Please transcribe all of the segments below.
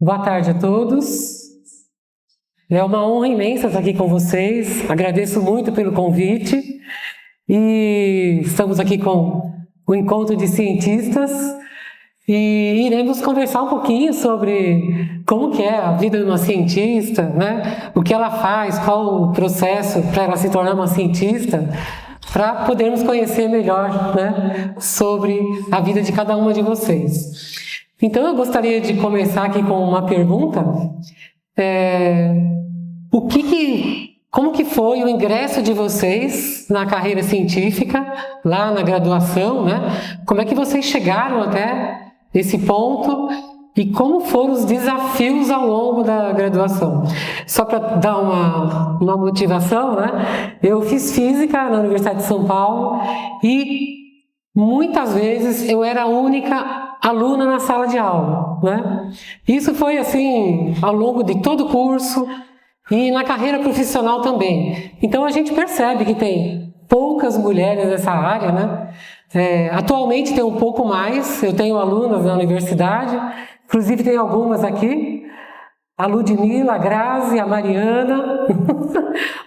Boa tarde a todos. É uma honra imensa estar aqui com vocês. Agradeço muito pelo convite. E estamos aqui com o Encontro de Cientistas e iremos conversar um pouquinho sobre como que é a vida de uma cientista, né? O que ela faz, qual o processo para ela se tornar uma cientista, para podermos conhecer melhor, né, sobre a vida de cada uma de vocês. Então, eu gostaria de começar aqui com uma pergunta. Como que foi o ingresso de vocês na carreira científica, lá na graduação, né? Como é que vocês chegaram até esse ponto e como foram os desafios ao longo da graduação? Só para dar uma motivação, né? Eu fiz física na Universidade de São Paulo e muitas vezes eu era a única aluna na sala de aula, né? Isso foi assim ao longo de todo o curso e na carreira profissional também. Então a gente percebe que tem poucas mulheres nessa área, né? Atualmente tem um pouco mais, eu tenho alunas na universidade, inclusive tem algumas aqui, a Ludmila, a Grazi, a Mariana,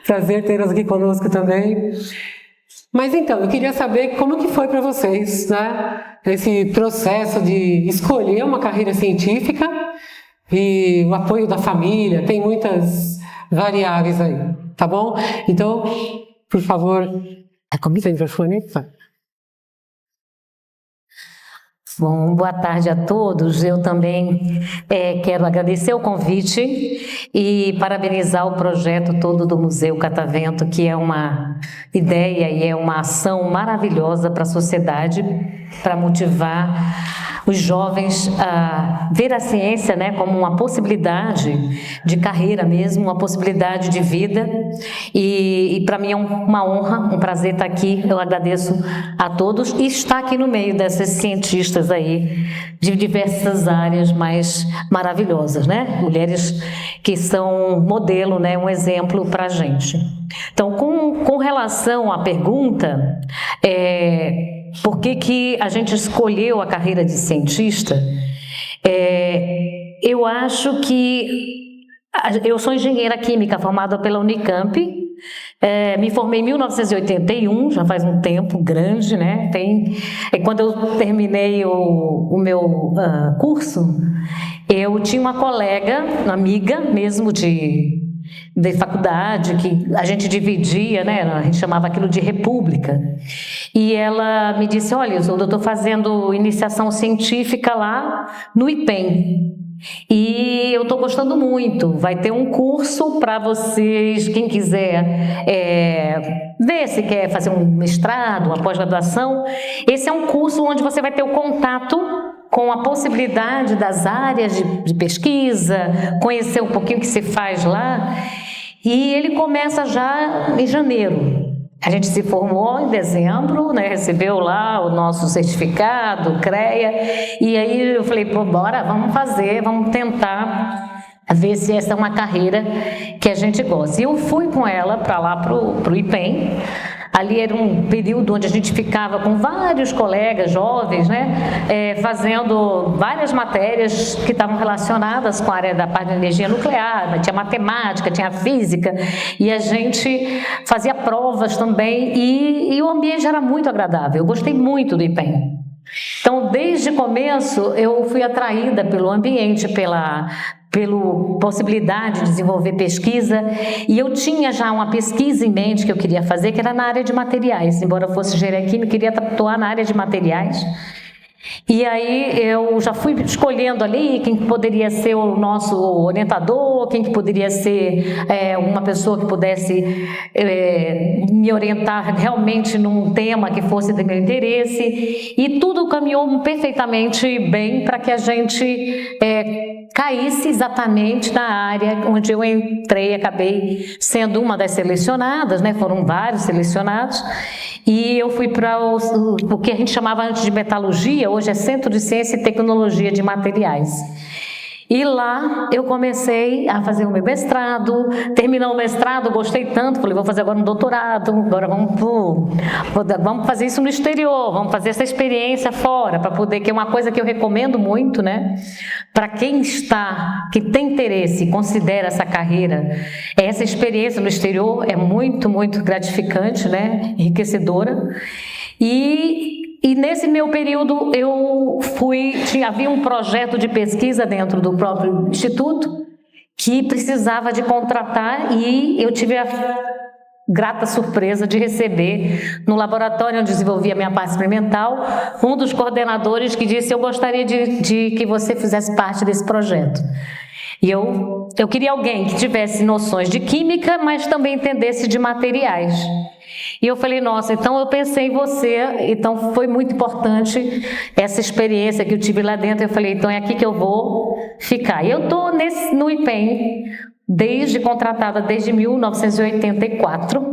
prazer tê-las aqui conosco também. Mas então, eu queria saber como que foi para vocês, né, esse processo de escolher uma carreira científica e o apoio da família, tem muitas variáveis aí, tá bom? Então, por favor, comigo o microfone. Bom, boa tarde a todos. Eu também quero agradecer o convite e parabenizar o projeto todo do Museu Catavento, que é uma ideia e é uma ação maravilhosa para a sociedade, para motivar os jovens a ver a ciência, né, como uma possibilidade de carreira mesmo, uma possibilidade de vida. E para mim é uma honra, um prazer estar aqui. Eu agradeço a todos e estar aqui no meio dessas cientistas aí de diversas áreas mais maravilhosas, né? Mulheres que são modelo, né, um exemplo para a gente. Então, com relação à pergunta, por que a gente escolheu a carreira de cientista? Eu acho que eu sou engenheira química formada pela Unicamp, me formei em 1981, já faz um tempo grande, né? Quando eu terminei o meu curso, eu tinha uma colega, uma amiga mesmo de faculdade, que a gente dividia, né? A gente chamava aquilo de república. E ela me disse: olha, eu estou fazendo iniciação científica lá no IPEM. E eu estou gostando muito, vai ter um curso para vocês, quem quiser ver se quer fazer um mestrado, uma pós-graduação. Esse é um curso onde você vai ter o contato com a possibilidade das áreas de pesquisa, conhecer um pouquinho o que se faz lá. E ele começa já em janeiro. A gente se formou em dezembro, né, recebeu lá o nosso certificado, o CREA, e aí eu falei, pô, bora, vamos fazer, vamos tentar ver se essa é uma carreira que a gente gosta. E eu fui com ela para lá, para o IPEM. Ali era um período onde a gente ficava com vários colegas jovens, né, fazendo várias matérias que estavam relacionadas com a área da parte de energia nuclear, tinha matemática, tinha física, e a gente fazia provas também, e o ambiente era muito agradável, eu gostei muito do IPEM. Então, desde o começo, eu fui atraída pelo ambiente, pela possibilidade de desenvolver pesquisa, e eu tinha já uma pesquisa em mente que eu queria fazer, que era na área de materiais. Embora eu fosse engenharia química, eu queria atuar na área de materiais. E aí eu já fui escolhendo ali quem poderia ser o nosso orientador, quem que poderia ser uma pessoa que pudesse me orientar realmente num tema que fosse do meu interesse, e tudo caminhou perfeitamente bem para que a gente caísse exatamente na área onde eu entrei, acabei sendo uma das selecionadas, né? Foram vários selecionados, e eu fui para o que a gente chamava antes de metalurgia, hoje é Centro de Ciência e Tecnologia de Materiais. E lá eu comecei a fazer o meu mestrado, terminou o mestrado, gostei tanto, falei, vou fazer agora um doutorado, agora vamos fazer isso no exterior, vamos fazer essa experiência fora, para poder, que é uma coisa que eu recomendo muito, né? Para quem tem interesse e considera essa carreira, essa experiência no exterior é muito, muito gratificante, né? Enriquecedora. E nesse meu período havia um projeto de pesquisa dentro do próprio instituto que precisava de contratar, e eu tive a grata surpresa de receber no laboratório onde desenvolvia a minha parte experimental um dos coordenadores que disse: eu gostaria de que você fizesse parte desse projeto. E eu queria alguém que tivesse noções de química, mas também entendesse de materiais. E eu falei, nossa, então eu pensei em você, então foi muito importante essa experiência que eu tive lá dentro. Eu falei, então é aqui que eu vou ficar. E eu estou no IPEM, contratada desde 1984,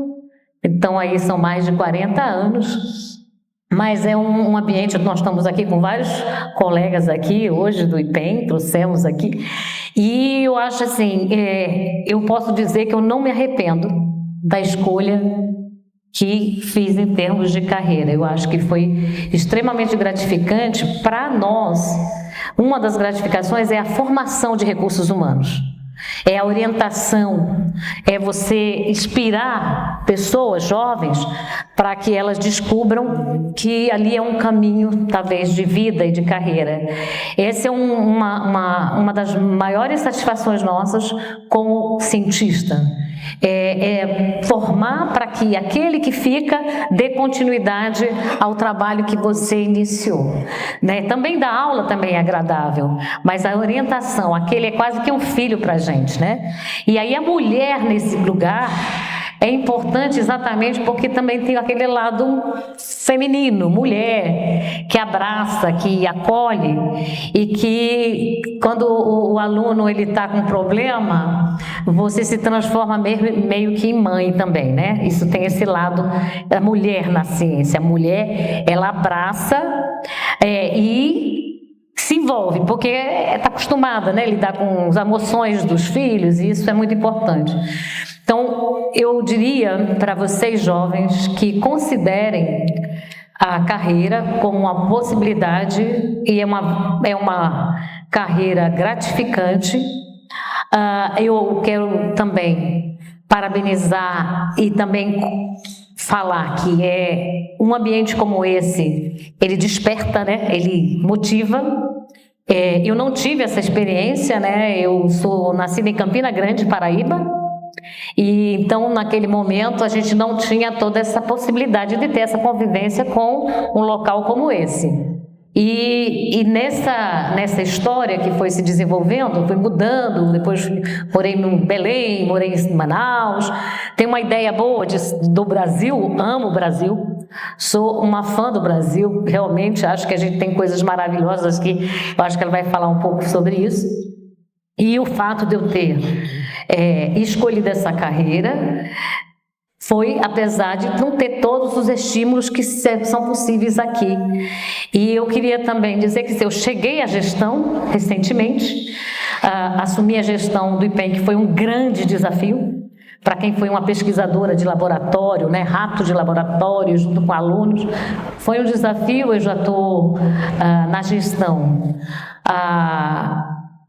então aí são mais de 40 anos. Mas é um ambiente, nós estamos aqui com vários colegas aqui hoje do IPEM, trouxemos aqui, e eu acho assim, eu posso dizer que eu não me arrependo da escolha que fiz em termos de carreira. Eu acho que foi extremamente gratificante para nós. Uma das gratificações é a formação de recursos humanos. É a orientação, é você inspirar pessoas jovens para que elas descubram que ali é um caminho, talvez, de vida e de carreira. Essa é uma das maiores satisfações nossas como cientista. Formar para que aquele que fica dê continuidade ao trabalho que você iniciou, né? Também dar aula também é agradável, mas a orientação, aquele é quase que um filho para a gente, né? E aí a mulher nesse lugar é importante exatamente porque também tem aquele lado feminino, mulher, que abraça, que acolhe, e que quando o aluno está com um problema, você se transforma meio que em mãe também, né? Isso tem esse lado da mulher na ciência. A mulher, ela abraça e se envolve, porque está acostumada, né, a lidar com as emoções dos filhos, e isso é muito importante. Então, eu diria para vocês jovens que considerem a carreira como uma possibilidade, e é uma carreira gratificante. Eu quero também parabenizar e também falar que um ambiente como esse, ele desperta, né? Ele motiva. Eu não tive essa experiência, né? Eu sou nascida em Campina Grande, Paraíba, e então naquele momento a gente não tinha toda essa possibilidade de ter essa convivência com um local como esse. E nessa história que foi se desenvolvendo, foi mudando, depois morei no Belém, morei em Manaus, tenho uma ideia boa do Brasil, amo o Brasil, sou uma fã do Brasil, realmente acho que a gente tem coisas maravilhosas que eu acho que ela vai falar um pouco sobre isso. E o fato de eu ter escolhido essa carreira foi, apesar de não ter todos os estímulos que são possíveis aqui. E eu queria também dizer que eu cheguei à gestão recentemente, assumi a gestão do IPEM, que foi um grande desafio para quem foi uma pesquisadora de laboratório, né, rato de laboratório, junto com alunos. Foi um desafio. Eu já estou na gestão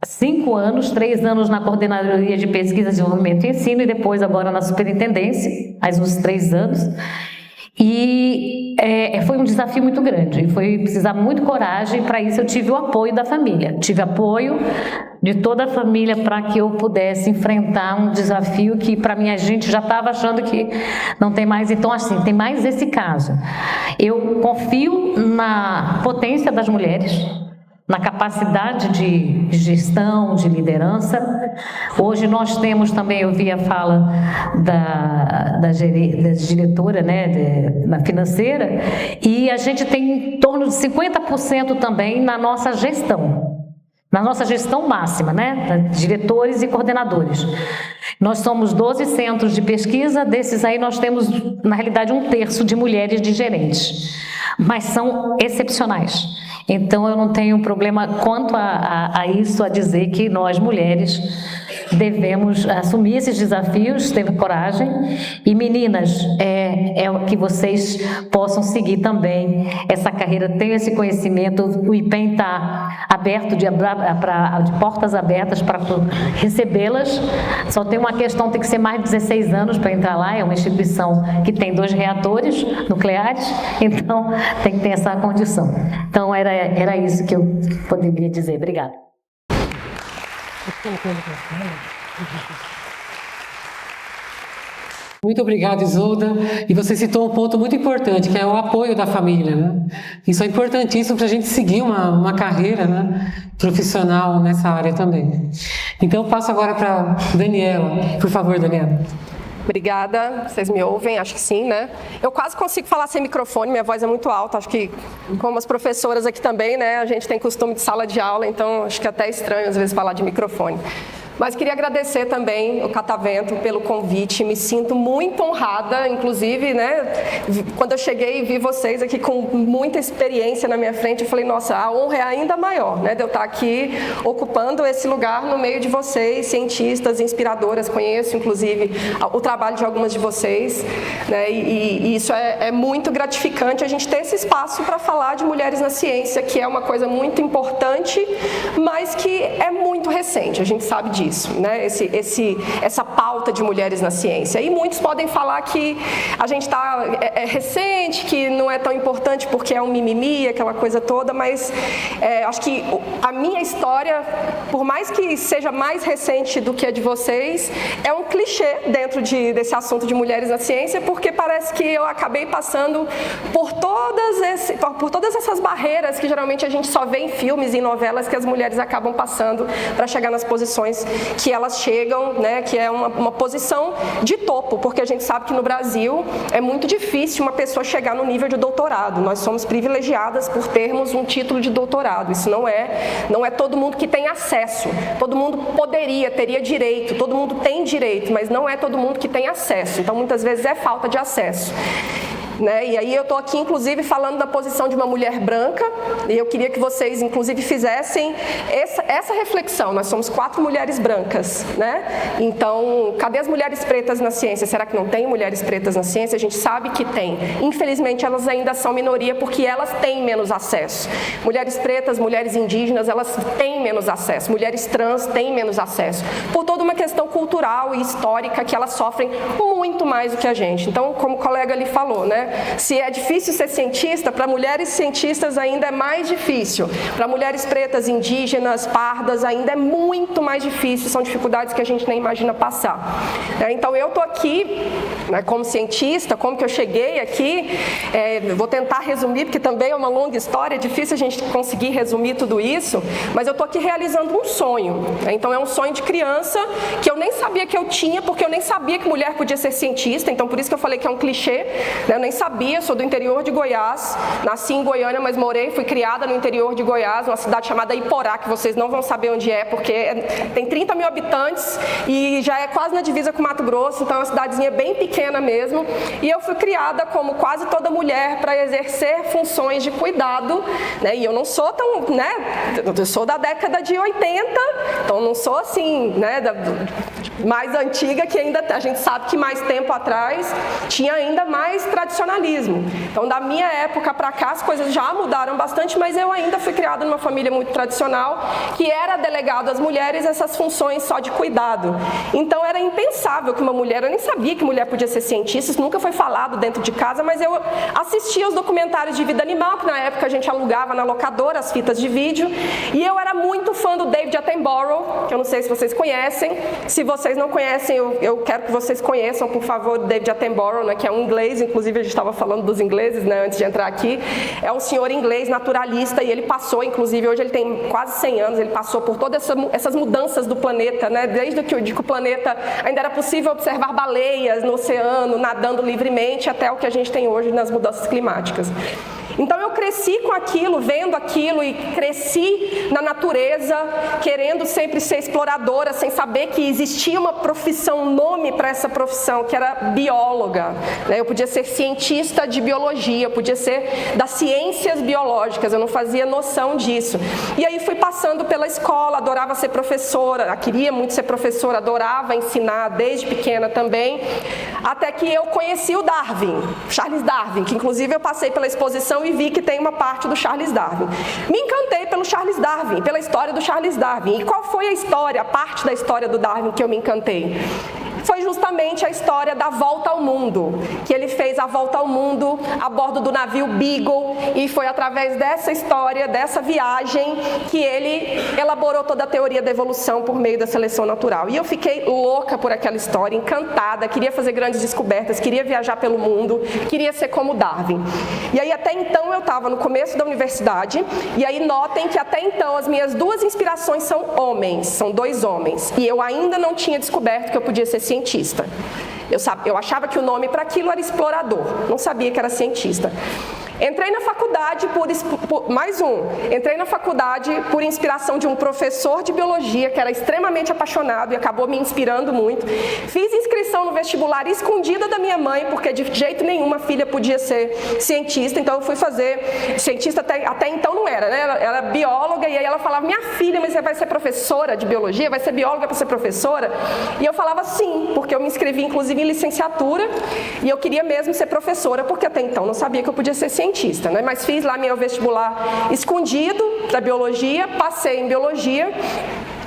5 anos, 3 anos na Coordenadoria de Pesquisa, Desenvolvimento e Ensino, e depois agora na Superintendência, mais uns 3 anos. E foi um desafio muito grande, foi precisar muito coragem, e para isso eu tive o apoio da família, tive apoio de toda a família para que eu pudesse enfrentar um desafio que para mim a gente já estava achando que não tem mais. Então assim, tem mais esse caso. Eu confio na potência das mulheres, na capacidade de gestão, de liderança. Hoje nós temos também, eu vi a fala da diretora, né, na financeira, e a gente tem em torno de 50% também na nossa gestão máxima, né, diretores e coordenadores. Nós somos 12 centros de pesquisa, desses aí nós temos, na realidade, 1/3 de mulheres de gerentes, mas são excepcionais. Então eu não tenho problema quanto a isso, a dizer que nós mulheres devemos assumir esses desafios, ter coragem. E meninas, é o que vocês possam seguir também essa carreira, ter esse conhecimento. O IPEM está aberto, de portas abertas para recebê-las. Só tem uma questão, tem que ser mais de 16 anos para entrar lá. É uma instituição que tem 2 reatores nucleares, então tem que ter essa condição. Então era isso que eu poderia dizer. Obrigada. Muito obrigada, Isolda. E você citou um ponto muito importante, que é o apoio da família, né? Isso é importantíssimo para a gente seguir uma carreira, né, profissional nessa área também. Então, eu passo agora para Daniela. Por favor, Daniela. Obrigada, vocês me ouvem? Acho que sim, né? Eu quase consigo falar sem microfone, minha voz é muito alta, acho que, como as professoras aqui também, né, a gente tem costume de sala de aula, então acho que é até estranho às vezes falar de microfone. Mas queria agradecer também o Catavento pelo convite, me sinto muito honrada, inclusive, né, quando eu cheguei e vi vocês aqui com muita experiência na minha frente, eu falei, nossa, a honra é ainda maior, né, de eu estar aqui ocupando esse lugar no meio de vocês, cientistas, inspiradoras, conheço, inclusive, o trabalho de algumas de vocês, né, e isso é muito gratificante, a gente ter esse espaço para falar de mulheres na ciência, que é uma coisa muito importante, mas que é muito recente, a gente sabe disso. Né? Essa pauta de mulheres na ciência. E muitos podem falar que a gente é recente, que não é tão importante porque é um mimimi, aquela coisa toda, mas acho que a minha história, por mais que seja mais recente do que a de vocês, é um clichê dentro desse assunto de mulheres na ciência, porque parece que eu acabei passando por todas essas barreiras que geralmente a gente só vê em filmes e em novelas que as mulheres acabam passando para chegar nas posições que elas chegam, né, que é uma posição de topo, porque a gente sabe que no Brasil é muito difícil uma pessoa chegar no nível de doutorado. Nós somos privilegiadas por termos um título de doutorado. Isso não é todo mundo que tem acesso. Todo mundo teria direito, todo mundo tem direito, mas não é todo mundo que tem acesso. Então, muitas vezes é falta de acesso. Né? E aí eu estou aqui, inclusive, falando da posição de uma mulher branca, e eu queria que vocês, inclusive, fizessem essa reflexão. Nós somos 4 mulheres brancas, né? Então, cadê as mulheres pretas na ciência? Será que não tem mulheres pretas na ciência? A gente sabe que tem. Infelizmente, elas ainda são minoria porque elas têm menos acesso. Mulheres pretas, mulheres indígenas, elas têm menos acesso. Mulheres trans têm menos acesso. Por toda uma questão cultural e histórica que elas sofrem muito mais do que a gente. Então, como o colega ali falou, né? Se é difícil ser cientista, para mulheres cientistas ainda é mais difícil. Para mulheres pretas, indígenas, pardas, ainda é muito mais difícil. São dificuldades que a gente nem imagina passar. Então, eu estou aqui, né, como cientista, como que eu cheguei aqui, vou tentar resumir, porque também é uma longa história, é difícil a gente conseguir resumir tudo isso, mas eu estou aqui realizando um sonho. Então, é um sonho de criança que eu nem sabia que eu tinha, porque eu nem sabia que mulher podia ser cientista, então por isso que eu falei que é um clichê, né? Eu nem sabia, sou do interior de Goiás, nasci em Goiânia, mas fui criada no interior de Goiás, numa cidade chamada Iporá, que vocês não vão saber onde é, porque tem 30 mil habitantes e já é quase na divisa com Mato Grosso, então é uma cidadezinha bem pequena mesmo, e eu fui criada como quase toda mulher para exercer funções de cuidado, né? E eu não sou tão, né, eu sou da década de 80, então não sou assim, né, mais antiga, que ainda a gente sabe que mais tempo atrás tinha ainda mais tradicionalismo. Então, da minha época para cá, as coisas já mudaram bastante, mas eu ainda fui criada numa família muito tradicional, que era delegado às mulheres essas funções só de cuidado. Então, era impensável que uma mulher, eu nem sabia que mulher podia ser cientista, isso nunca foi falado dentro de casa, mas eu assistia os documentários de vida animal, que na época a gente alugava na locadora as fitas de vídeo, e eu era muito fã do David Attenborough, que eu não sei se vocês conhecem. Se vocês não conhecem, eu quero que vocês conheçam, por favor, o David Attenborough, né, que é um inglês, inclusive a gente estava falando dos ingleses, né, antes de entrar aqui. É um senhor inglês naturalista e ele passou, inclusive, hoje ele tem quase 100 anos, ele passou por todas essas mudanças do planeta, né, desde que o planeta ainda era possível observar baleias no oceano, nadando livremente, até o que a gente tem hoje nas mudanças climáticas. Então eu cresci com aquilo, vendo aquilo e cresci na natureza, querendo sempre ser exploradora, sem saber que existia uma profissão, um nome para essa profissão, que era bióloga. Eu podia ser cientista de biologia, eu podia ser das ciências biológicas, eu não fazia noção disso. E aí fui passando pela escola, adorava ser professora, queria muito ser professora, adorava ensinar desde pequena também, até que eu conheci o Darwin, Charles Darwin, que inclusive eu passei pela exposição e vi que tem uma parte do Charles Darwin. Me encantei pelo Charles Darwin, pela história do Charles Darwin. E qual foi a história, a parte da história do Darwin que eu me encantei? Foi justamente a história da volta ao mundo, que ele fez a volta ao mundo a bordo do navio Beagle, e foi através dessa história, dessa viagem, que ele elaborou toda a teoria da evolução por meio da seleção natural. E eu fiquei louca por aquela história, encantada, queria fazer grandes descobertas, queria viajar pelo mundo, queria ser como Darwin. E aí até então eu estava no começo da universidade, e aí notem que até então as minhas duas inspirações são homens, são dois homens, e eu ainda não tinha descoberto que eu podia ser cientista. Eu achava que o nome para aquilo era explorador, não sabia que era cientista. Entrei na faculdade entrei na faculdade por inspiração de um professor de biologia que era extremamente apaixonado e acabou me inspirando muito. Fiz inscrição no vestibular escondida da minha mãe, porque de jeito nenhum a filha podia ser cientista, então eu fui fazer cientista, até então não era, né? Ela era bióloga, e aí ela falava: minha filha, mas você vai ser professora de biologia? Vai ser bióloga para ser professora? E eu falava sim, porque eu me inscrevi inclusive em licenciatura, e eu queria mesmo ser professora, porque até então não sabia que eu podia ser cientista, né? Mas fiz lá meu vestibular escondido da biologia, passei em biologia.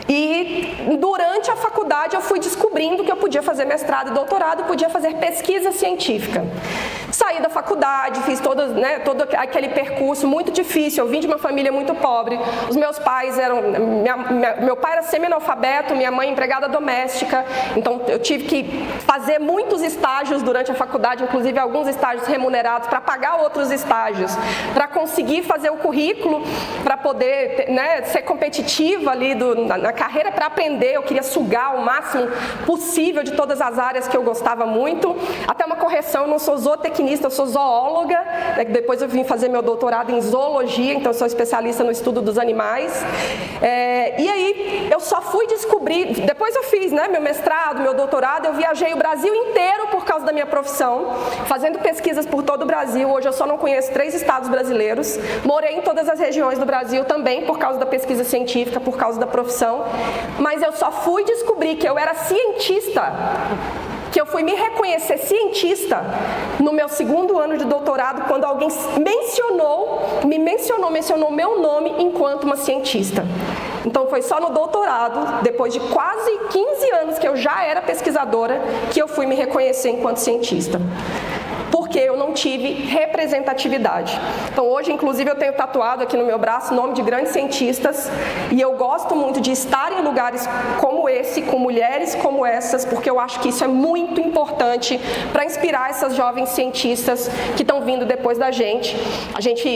E durante a faculdade eu fui descobrindo que eu podia fazer mestrado e doutorado, podia fazer pesquisa científica. Saí da faculdade, fiz todo aquele percurso muito difícil. Eu vim de uma família muito pobre. Os meus pais eram... Meu pai era semi-analfabeto, minha mãe empregada doméstica. Então eu tive que fazer muitos estágios durante a faculdade, inclusive alguns estágios remunerados, para pagar outros estágios, para conseguir fazer o currículo, para poder, né, ser competitiva ali na carreira, para aprender. Eu queria sugar o máximo possível de todas as áreas que eu gostava muito. Até uma correção, eu não sou zootecnista, eu sou zoóloga, né? Depois eu vim fazer meu doutorado em zoologia, então eu sou especialista no estudo dos animais. E aí eu só fui descobrir, depois eu fiz, né, meu mestrado, meu doutorado, eu viajei o Brasil inteiro por causa da minha profissão, fazendo pesquisas por todo o Brasil. Hoje eu só não conheço 3 estados brasileiros, morei em todas as regiões do Brasil também por causa da pesquisa científica, por causa da profissão, mas eu só fui descobrir que eu era cientista, que eu fui me reconhecer cientista no meu 2º ano de doutorado, quando alguém mencionou meu nome enquanto uma cientista. Então foi só no doutorado, depois de quase 15 anos que eu já era pesquisadora, que eu fui me reconhecer enquanto cientista. Porque eu não tive representatividade. Então hoje, inclusive, eu tenho tatuado aqui no meu braço o nome de grandes cientistas, e eu gosto muito de estar em lugares como esse, com mulheres como essas, porque eu acho que isso é muito importante para inspirar essas jovens cientistas que estão vindo depois da gente. A gente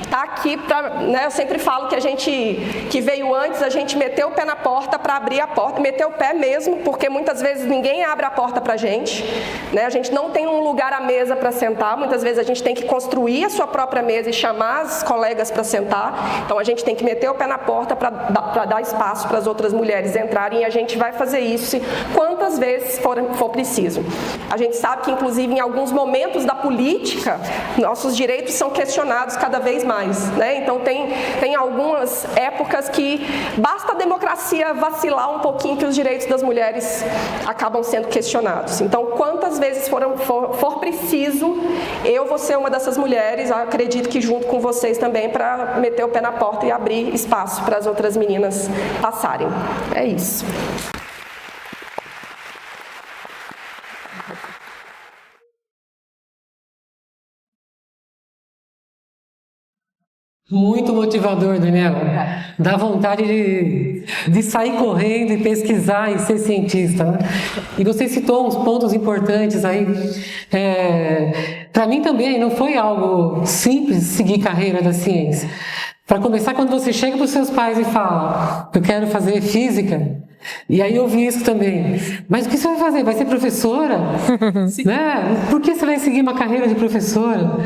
está aqui para, né, eu sempre falo que a gente que veio antes, a gente meteu o pé na porta para abrir a porta, meteu o pé mesmo, porque muitas vezes ninguém abre a porta para a gente, né? A gente não tem um lugar à mesa para sentar, muitas vezes a gente tem que construir a sua própria mesa e chamar as colegas para sentar. Então a gente tem que meter o pé na porta para dar espaço para as outras mulheres entrarem, e a gente vai fazer isso quantas vezes for preciso. A gente sabe que, inclusive, em alguns momentos da política, nossos direitos são questionados cada vez mais, né? Então tem algumas épocas que basta a democracia vacilar um pouquinho que os direitos das mulheres acabam sendo questionados. Então, quantas vezes for preciso, eu vou ser uma dessas mulheres, acredito que junto com vocês também, para meter o pé na porta e abrir espaço para as outras meninas passarem. É isso. Muito motivador, Daniela. Dá vontade de sair correndo e pesquisar e ser cientista, né? E você citou uns pontos importantes aí. Para mim também não foi algo simples seguir carreira da ciência. Para começar, quando você chega para os seus pais e fala: eu quero fazer física, E aí eu ouvi isso também. Mas o que você vai fazer? Vai ser professora? Né? Por que você vai seguir uma carreira de professora?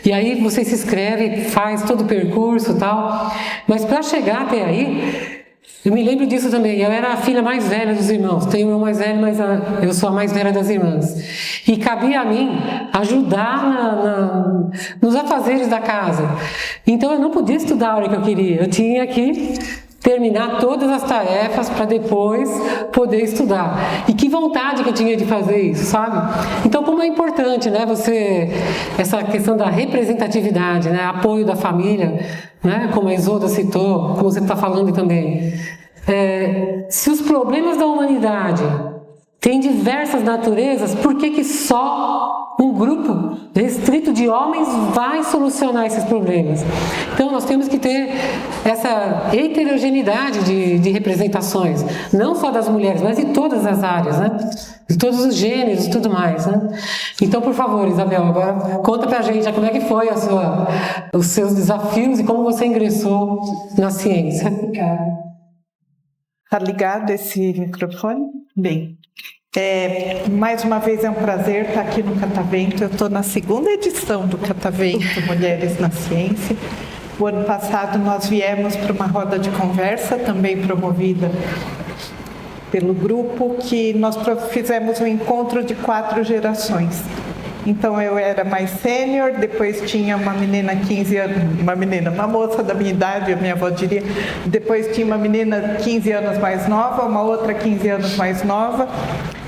E aí você se inscreve, faz todo o percurso e tal. Mas para chegar até aí, eu me lembro disso também. Eu era a filha mais velha dos irmãos. Tenho um irmão mais velho, mas eu sou a mais velha das irmãs. E cabia a mim ajudar nos afazeres da casa. Então eu não podia estudar a hora que eu queria. Eu tinha que terminar todas as tarefas para depois poder estudar. E que vontade que eu tinha de fazer isso, sabe? Então, como é importante, né, essa questão da representatividade, né, apoio da família, né, como a Isolda citou, como você está falando também. Se os problemas da humanidade têm diversas naturezas, por que só um grupo restrito de homens vai solucionar esses problemas? Então nós temos que ter essa heterogeneidade de representações, não só das mulheres, mas de todas as áreas, né? De todos os gêneros e tudo mais, né? Então, por favor, Isabel, agora conta pra gente como é que foi os seus desafios e como você ingressou na ciência. Tá ligado esse microfone? Bem, mais uma vez é um prazer estar aqui no Catavento. Eu estou na segunda edição do Catavento Mulheres na Ciência. O ano passado nós viemos para uma roda de conversa, também promovida pelo grupo, que nós fizemos um encontro de 4 gerações. Então eu era mais sênior, depois tinha uma menina 15 anos, uma moça da minha idade, a minha avó diria, depois tinha uma menina 15 anos mais nova, uma outra 15 anos mais nova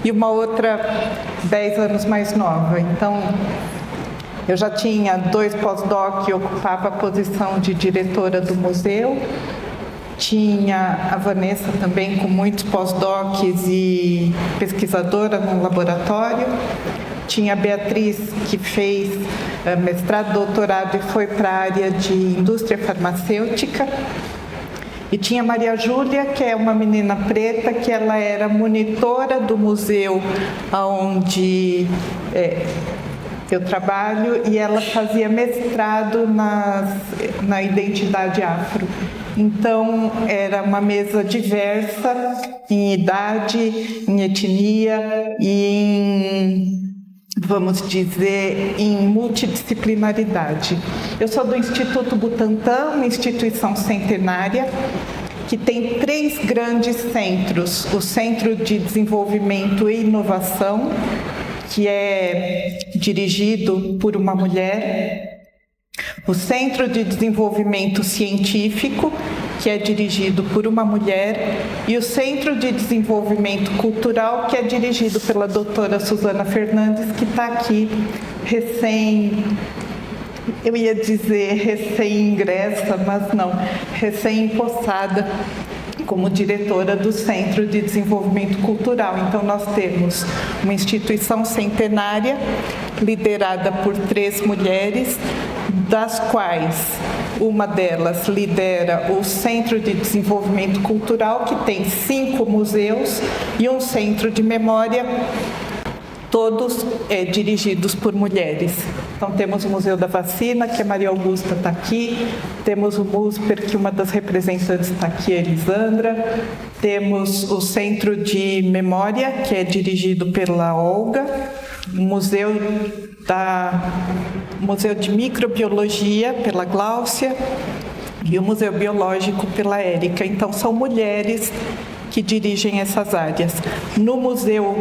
e uma outra 10 anos mais nova. Então eu já tinha 2 pós-doc e ocupava a posição de diretora do museu. Tinha a Vanessa também com muitos pós-docs e pesquisadora no laboratório. Tinha a Beatriz, que fez mestrado, doutorado e foi para a área de indústria farmacêutica. E tinha a Maria Júlia, que é uma menina preta, que ela era monitora do museu onde eu trabalho, e ela fazia mestrado na identidade afro. Então, era uma mesa diversa em idade, em etnia e vamos dizer, em multidisciplinaridade. Eu sou do Instituto Butantan, uma instituição centenária, que tem 3 grandes centros. O Centro de Desenvolvimento e Inovação, que é dirigido por uma mulher. O Centro de Desenvolvimento Científico, que é dirigido por uma mulher, e o Centro de Desenvolvimento Cultural, que é dirigido pela doutora Suzana Fernandes, que está aqui eu ia dizer recém-ingressa, mas não, recém-empossada como diretora do Centro de Desenvolvimento Cultural. Então, nós temos uma instituição centenária liderada por 3 mulheres, das quais uma delas lidera o Centro de Desenvolvimento Cultural, que tem 5 museus e um centro de memória, todos dirigidos por mulheres. Então temos o Museu da Vacina, que a Maria Augusta está aqui, temos o MUSPER, que uma das representantes está aqui, a Elisandra, temos o Centro de Memória, que é dirigido pela Olga, o Museu de Microbiologia, pela Gláucia, e o Museu Biológico, pela Érica. Então são mulheres que dirigem essas áreas. No Museu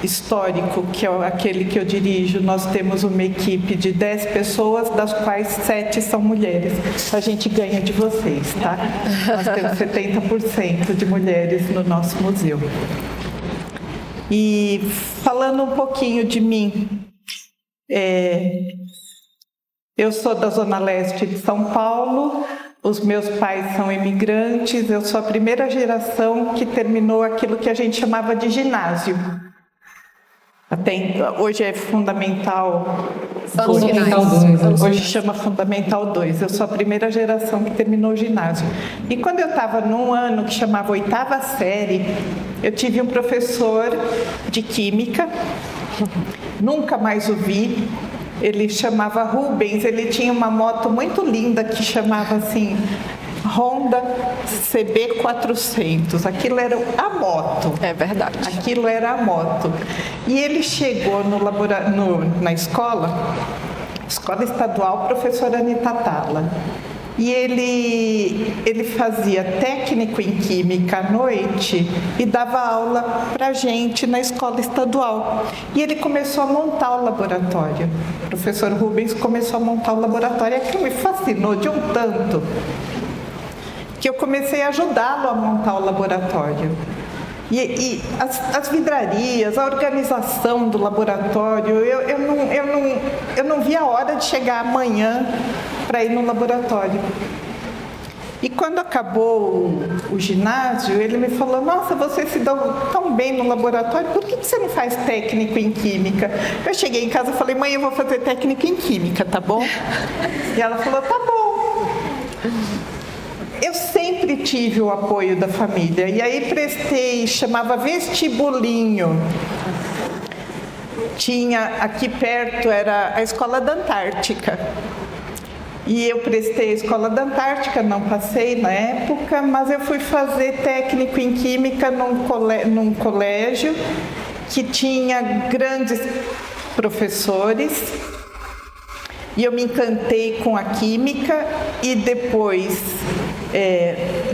Histórico, que é aquele que eu dirijo, nós temos uma equipe de 10 pessoas, das quais 7 são mulheres. A gente ganha de vocês, tá? Nós temos 70% de mulheres no nosso museu. E falando um pouquinho de mim, eu sou da Zona Leste de São Paulo. Os meus pais são imigrantes, eu sou a primeira geração que terminou aquilo que a gente chamava de ginásio. Hoje é Fundamental 2. Hoje chama Fundamental 2. Eu sou a primeira geração que terminou o ginásio. E quando eu estava num ano que chamava 8ª série, eu tive um professor de química, nunca mais o vi. Ele chamava Rubens, ele tinha uma moto muito linda que chamava assim, Honda CB400. Aquilo era a moto. É verdade. Aquilo era a moto. E ele chegou na escola estadual, professora Anita Tala. E ele fazia técnico em química à noite e dava aula para a gente na escola estadual. E ele começou a montar o laboratório. O professor Rubens começou a montar o laboratório. Aquilo me fascinou de um tanto que eu comecei a ajudá-lo a montar o laboratório. E as vidrarias, a organização do laboratório, eu não via a hora de chegar amanhã para ir no laboratório. E quando acabou o ginásio, ele me falou: nossa, você se dá tão bem no laboratório, por que você não faz técnico em química? Eu cheguei em casa e falei: mãe, eu vou fazer técnico em química, tá bom? E ela falou: tá bom. Eu sempre tive o apoio da família, e aí prestei, chamava vestibulinho. Tinha aqui perto, era a Escola da Antártica. E eu prestei a Escola da Antártica, não passei na época, mas eu fui fazer técnico em química num colégio que tinha grandes professores. E eu me encantei com a química e depois,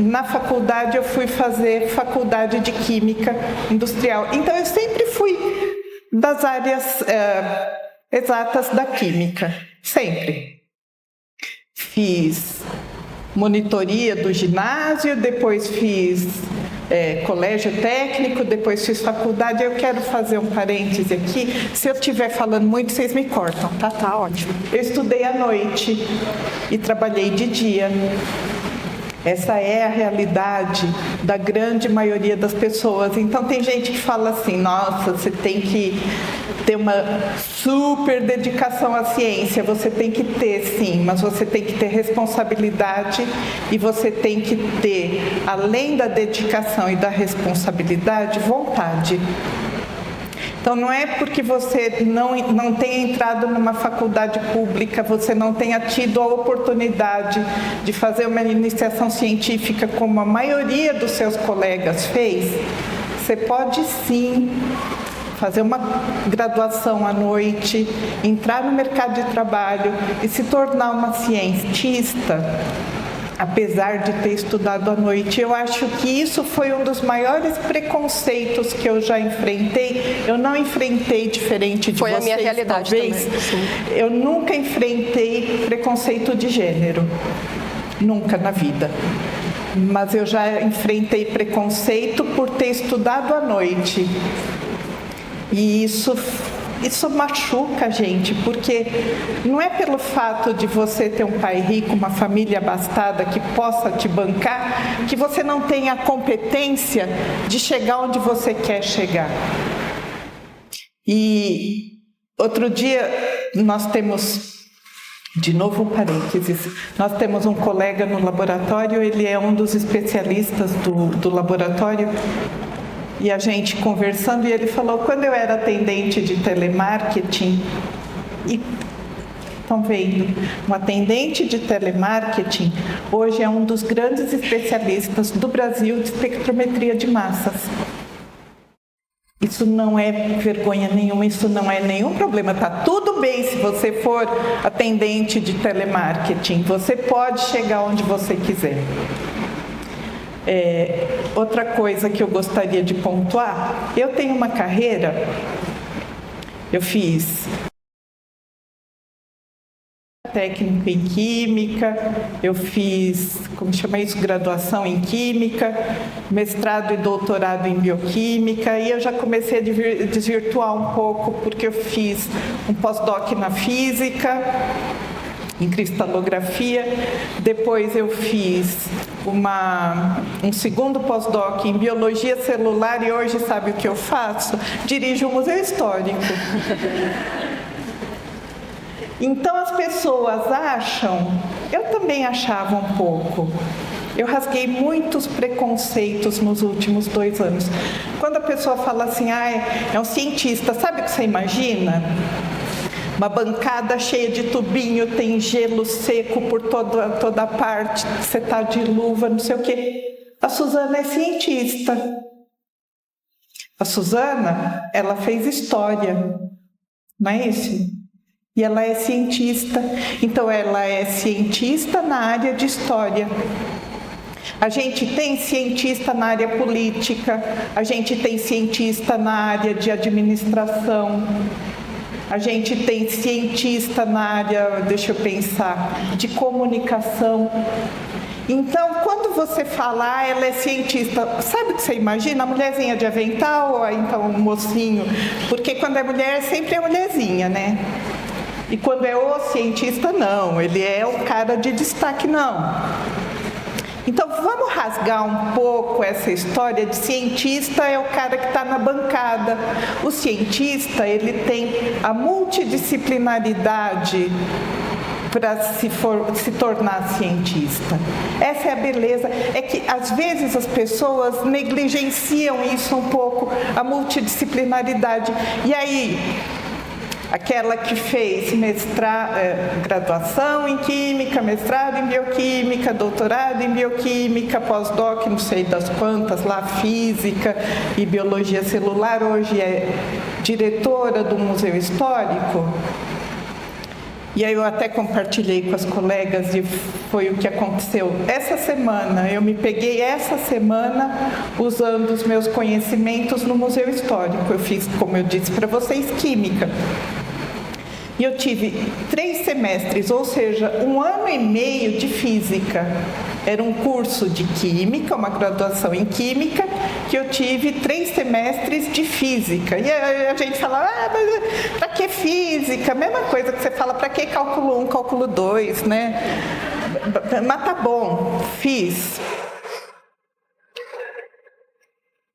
na faculdade, eu fui fazer faculdade de química industrial. Então, eu sempre fui das áreas exatas da química, sempre. Fiz monitoria do ginásio, depois fiz colégio técnico, depois fiz faculdade. Eu quero fazer um parêntese aqui. Se eu estiver falando muito, vocês me cortam, tá? Tá ótimo. Eu estudei à noite e trabalhei de dia. Essa é a realidade da grande maioria das pessoas. Então, tem gente que fala assim: nossa, você tem que ter uma super dedicação à ciência. Você tem que ter, sim, mas você tem que ter responsabilidade e você tem que ter, além da dedicação e da responsabilidade, vontade. Então, não é porque você não tenha entrado numa faculdade pública, você não tenha tido a oportunidade de fazer uma iniciação científica como a maioria dos seus colegas fez. Você pode, sim, fazer uma graduação à noite, entrar no mercado de trabalho e se tornar uma cientista, apesar de ter estudado à noite. Eu acho que isso foi um dos maiores preconceitos que eu já enfrentei. Eu não enfrentei diferente de vocês, a minha realidade talvez. Também, sim. Eu nunca enfrentei preconceito de gênero. Nunca na vida. Mas eu já enfrentei preconceito por ter estudado à noite. E isso machuca a gente, porque não é pelo fato de você ter um pai rico, uma família abastada que possa te bancar, que você não tem a competência de chegar onde você quer chegar. E outro dia nós temos, de novo um parênteses, nós temos um colega no laboratório, ele é um dos especialistas do laboratório. E a gente conversando, e ele falou: quando eu era atendente de telemarketing, e estão vendo, um atendente de telemarketing hoje é um dos grandes especialistas do Brasil de espectrometria de massas. Isso não é vergonha nenhuma, isso não é nenhum problema. Tá tudo bem se você for atendente de telemarketing, você pode chegar onde você quiser. Outra coisa que eu gostaria de pontuar, eu tenho uma carreira, eu fiz técnico em química, eu fiz, como chama isso, graduação em química, mestrado e doutorado em bioquímica, e eu já comecei a desvirtuar um pouco, porque eu fiz um pós-doc na física, em cristalografia, depois eu fiz um segundo pós-doc em biologia celular, e hoje sabe o que eu faço? Dirijo um museu histórico. Então as pessoas acham, eu também achava um pouco, eu rasguei muitos preconceitos nos últimos 2 anos. Quando a pessoa fala assim: é um cientista, sabe o que você imagina? uma bancada cheia de tubinho, tem gelo seco por toda parte, você está de luva, não sei o quê. A Suzana é cientista. A Suzana, ela fez história, não é isso? E ela é cientista, então ela é cientista na área de história. A gente tem cientista na área política, a gente tem cientista na área de administração, a gente tem cientista na área, deixa eu pensar, de comunicação. Então, quando você fala, ela é cientista, sabe o que você imagina? A mulherzinha de avental ou então um mocinho? Porque quando é mulher, sempre é mulherzinha, né? E quando é o cientista, não, ele é o cara de destaque, não. Então, vamos rasgar um pouco essa história de cientista é o cara que está na bancada. O cientista, ele tem a multidisciplinaridade para se tornar cientista. Essa é a beleza. É que, às vezes, as pessoas negligenciam isso um pouco, a multidisciplinaridade. E aí, aquela que fez graduação em Química, mestrado em Bioquímica, doutorado em Bioquímica, pós-doc, não sei das quantas, lá, Física e Biologia Celular, hoje é diretora do Museu Histórico. E aí eu até compartilhei com as colegas e foi o que aconteceu. Essa semana, eu me peguei essa semana usando os meus conhecimentos no Museu Histórico. Eu fiz, como eu disse para vocês, Química. E eu tive 3 semestres, ou seja, 1 ano e meio de Física. Era um curso de Química, uma graduação em Química, que eu tive 3 semestres de Física. E a gente fala, mas para que Física? Mesma coisa que você fala, para que cálculo 1, cálculo 2, né? Mas tá bom, fiz.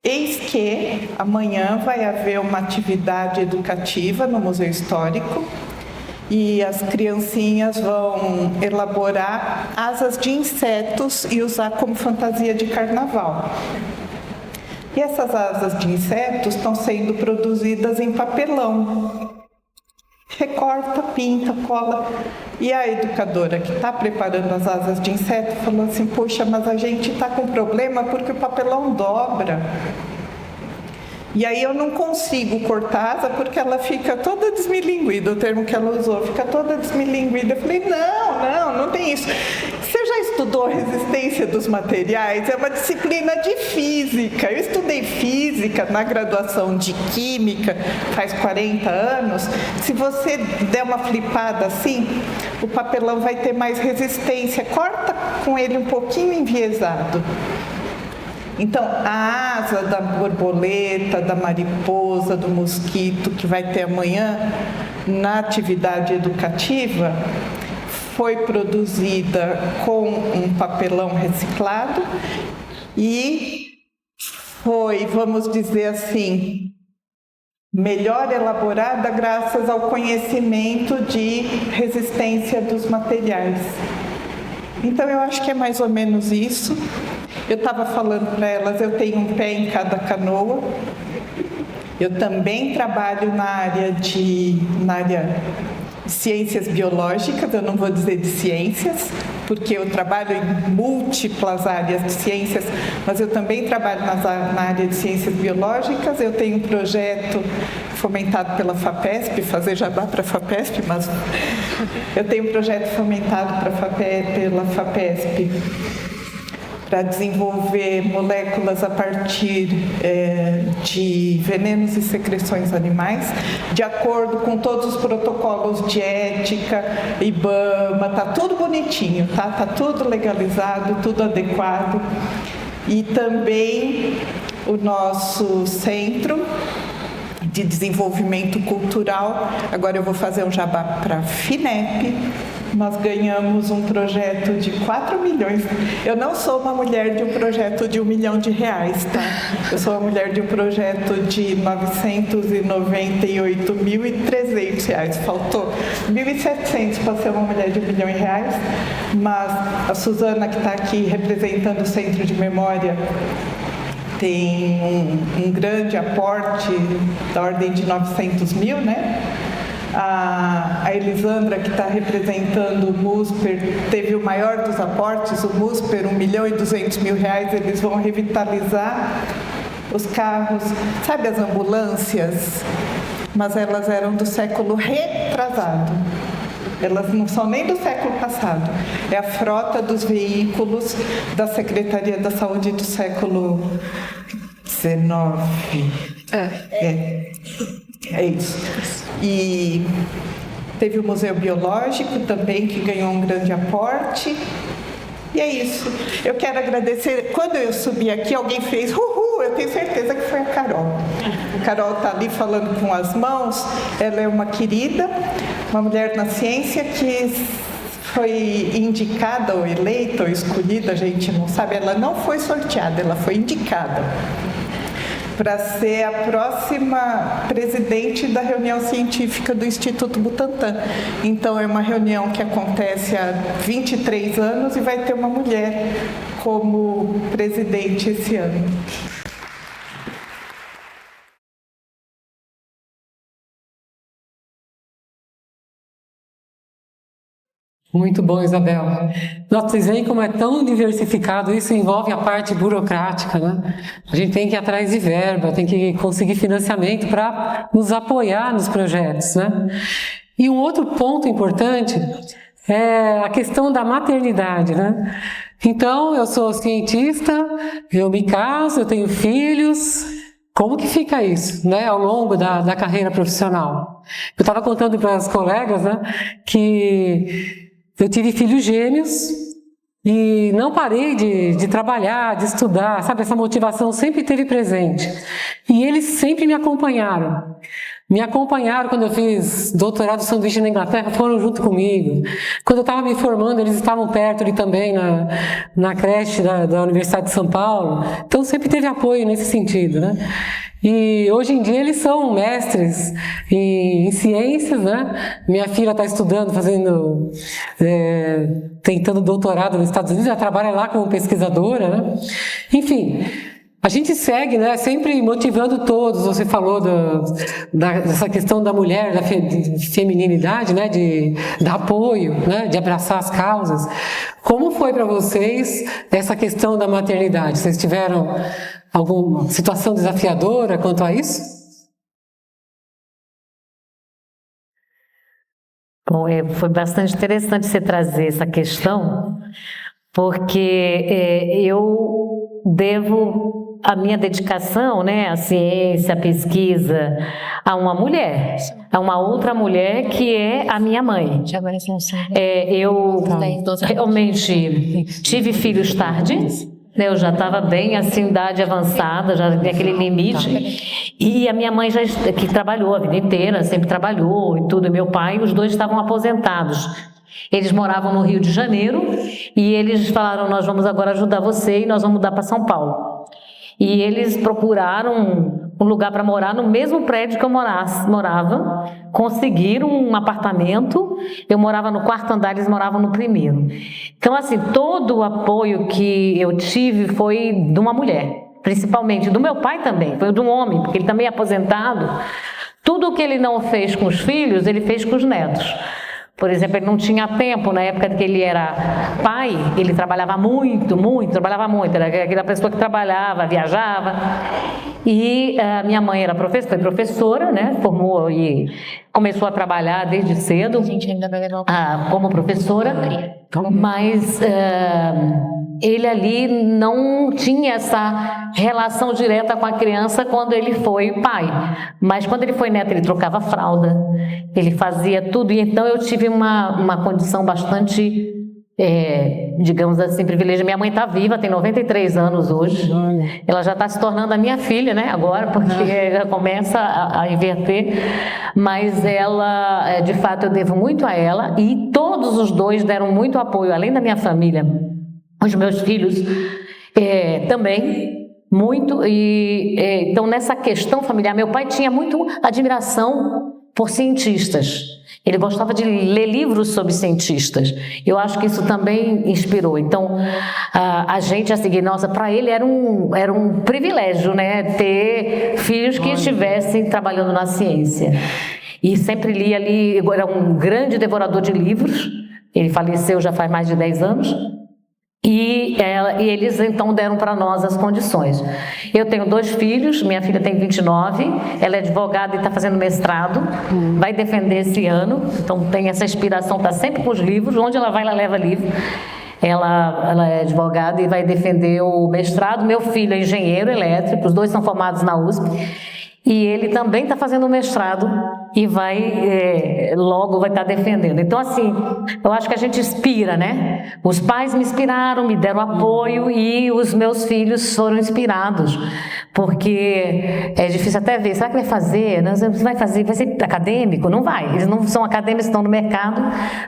Eis que amanhã vai haver uma atividade educativa no Museu Histórico e as criancinhas vão elaborar asas de insetos e usar como fantasia de carnaval. E essas asas de insetos estão sendo produzidas em papelão. Recorta, pinta, cola. E a educadora que está preparando as asas de inseto falou assim, poxa, mas a gente está com problema porque o papelão dobra. E aí eu não consigo cortar a asa porque ela fica toda desmilinguida, o termo que ela usou, fica toda desmilinguida. Eu falei, não tem isso. Você já estudou resistência dos materiais? É uma disciplina de física. Eu estudei física na graduação de química faz 40 anos. Se você der uma flipada assim, o papelão vai ter mais resistência. Corta com ele um pouquinho enviesado. Então, a asa da borboleta, da mariposa, do mosquito, que vai ter amanhã na atividade educativa, foi produzida com um papelão reciclado e foi, vamos dizer assim, melhor elaborada graças ao conhecimento de resistência dos materiais. Então, eu acho que é mais ou menos isso. Eu estava falando para elas, eu tenho um pé em cada canoa. Eu também trabalho na área de ciências biológicas, eu não vou dizer de ciências, porque eu trabalho em múltiplas áreas de ciências, mas eu também trabalho na área de ciências biológicas. Eu tenho um projeto fomentado pela FAPESP, fazer jabá para a FAPESP, mas eu tenho um projeto fomentado pela FAPESP para desenvolver moléculas a partir de venenos e secreções animais, de acordo com todos os protocolos de ética, IBAMA, tá tudo bonitinho, tá tudo legalizado, tudo adequado. E também o nosso centro de desenvolvimento cultural, agora eu vou fazer um jabá para a FINEP. Nós ganhamos um projeto de 4 milhões. Eu não sou uma mulher de um projeto de R$1 milhão, tá? Eu sou uma mulher de um projeto de R$998.300. Faltou R$1.700 para ser uma mulher de R$1 milhão. Mas a Suzana, que está aqui representando o Centro de Memória, tem um grande aporte da ordem de 900 mil, né? A Elisandra, que está representando o MUSPER, teve o maior dos aportes, o MUSPER, R$1.200.000, eles vão revitalizar os carros, sabe as ambulâncias? Mas elas eram do século retrasado. Elas não são nem do século passado. É a frota dos veículos da Secretaria da Saúde do século XIX. É isso. E teve o Museu Biológico também, que ganhou um grande aporte. E é isso. Eu quero agradecer. Quando eu subi aqui, alguém fez uhul, eu tenho certeza que foi a Carol. A Carol está ali falando com as mãos. Ela é uma querida, uma mulher na ciência que foi indicada ou eleita ou escolhida, a gente não sabe. Ela não foi sorteada, ela foi indicada para ser a próxima presidente da reunião científica do Instituto Butantan. Então, é uma reunião que acontece há 23 anos e vai ter uma mulher como presidente esse ano. Muito bom, Isabel. Nossa, vocês veem como é tão diversificado, isso envolve a parte burocrática, né? A gente tem que ir atrás de verba, tem que conseguir financiamento para nos apoiar nos projetos, né? E um outro ponto importante é a questão da maternidade, né? Então, eu sou cientista, eu me caso, eu tenho filhos. Como que fica isso, né, ao longo da carreira profissional? Eu estava contando para as colegas, né, que eu tive filhos gêmeos e não parei de trabalhar, de estudar, sabe? Essa motivação sempre esteve presente. E eles sempre me acompanharam. Me acompanharam quando eu fiz doutorado de sanduíche na Inglaterra, foram junto comigo. Quando eu estava me formando, eles estavam perto ali também, na creche da Universidade de São Paulo. Então, sempre teve apoio nesse sentido, né? E hoje em dia eles são mestres em ciências, né? Minha filha está estudando, tentando doutorado nos Estados Unidos, ela trabalha lá como pesquisadora, né? Enfim, a gente segue, né, sempre motivando todos. Você falou dessa questão da mulher, da feminilidade, né, de dar apoio, né, de abraçar as causas. Como foi para vocês essa questão da maternidade? Vocês tiveram alguma situação desafiadora quanto a isso? Bom, foi bastante interessante você trazer essa questão, porque eu devo a minha dedicação, né, à ciência, à pesquisa, a uma mulher, a uma outra mulher que é a minha mãe. Eu realmente tive filhos tarde, né, eu já estava bem assim, idade avançada, já naquele limite, e a minha mãe que trabalhou a vida inteira, sempre trabalhou e tudo, e meu pai, os dois estavam aposentados. Eles moravam no Rio de Janeiro e eles falaram, nós vamos agora ajudar você e nós vamos mudar para São Paulo. E eles procuraram um lugar para morar no mesmo prédio que eu morava, conseguiram um apartamento, eu morava no quarto andar, eles moravam no primeiro. Então, assim, todo o apoio que eu tive foi de uma mulher, principalmente do meu pai também, foi de um homem, porque ele também é aposentado. Tudo o que ele não fez com os filhos, ele fez com os netos. Por exemplo, ele não tinha tempo, na época que ele era pai, ele trabalhava muito, era aquela pessoa que trabalhava, viajava. E minha mãe foi professora, né? Formou e começou a trabalhar desde cedo como professora, mas ele ali não tinha essa relação direta com a criança quando ele foi pai. Mas quando ele foi neto, ele trocava fralda, ele fazia tudo. E então eu tive uma condição bastante, digamos assim, privilegiada. Minha mãe está viva, tem 93 anos hoje. Ela já está se tornando a minha filha, né? Agora, porque ela começa a inverter. Mas ela, de fato, eu devo muito a ela. E todos os dois deram muito apoio, além da minha família. Os meus filhos também, muito. Então, nessa questão familiar, meu pai tinha muito admiração por cientistas. Ele gostava de ler livros sobre cientistas. Eu acho que isso também inspirou. Então, a gente a seguir, nossa, para ele era um privilégio, né, ter filhos que estivessem trabalhando na ciência. e sempre lia ali, era um grande devorador de livros, ele faleceu já faz mais de 10 anos, e eles então deram para nós as condições. Eu tenho 2 filhos, minha filha tem 29, ela é advogada e está fazendo mestrado, vai defender esse ano, então tem essa inspiração, está sempre com os livros, onde ela vai, ela leva livro. Ela é advogada e vai defender o mestrado. Meu filho é engenheiro elétrico, os 2 são formados na USP. E ele também está fazendo o mestrado e logo vai estar defendendo. Então, assim, eu acho que a gente inspira, né? Os pais me inspiraram, me deram apoio e os meus filhos foram inspirados. Porque é difícil até ver, será que vai fazer? Vai ser acadêmico? Não vai. Eles não são acadêmicos, estão no mercado,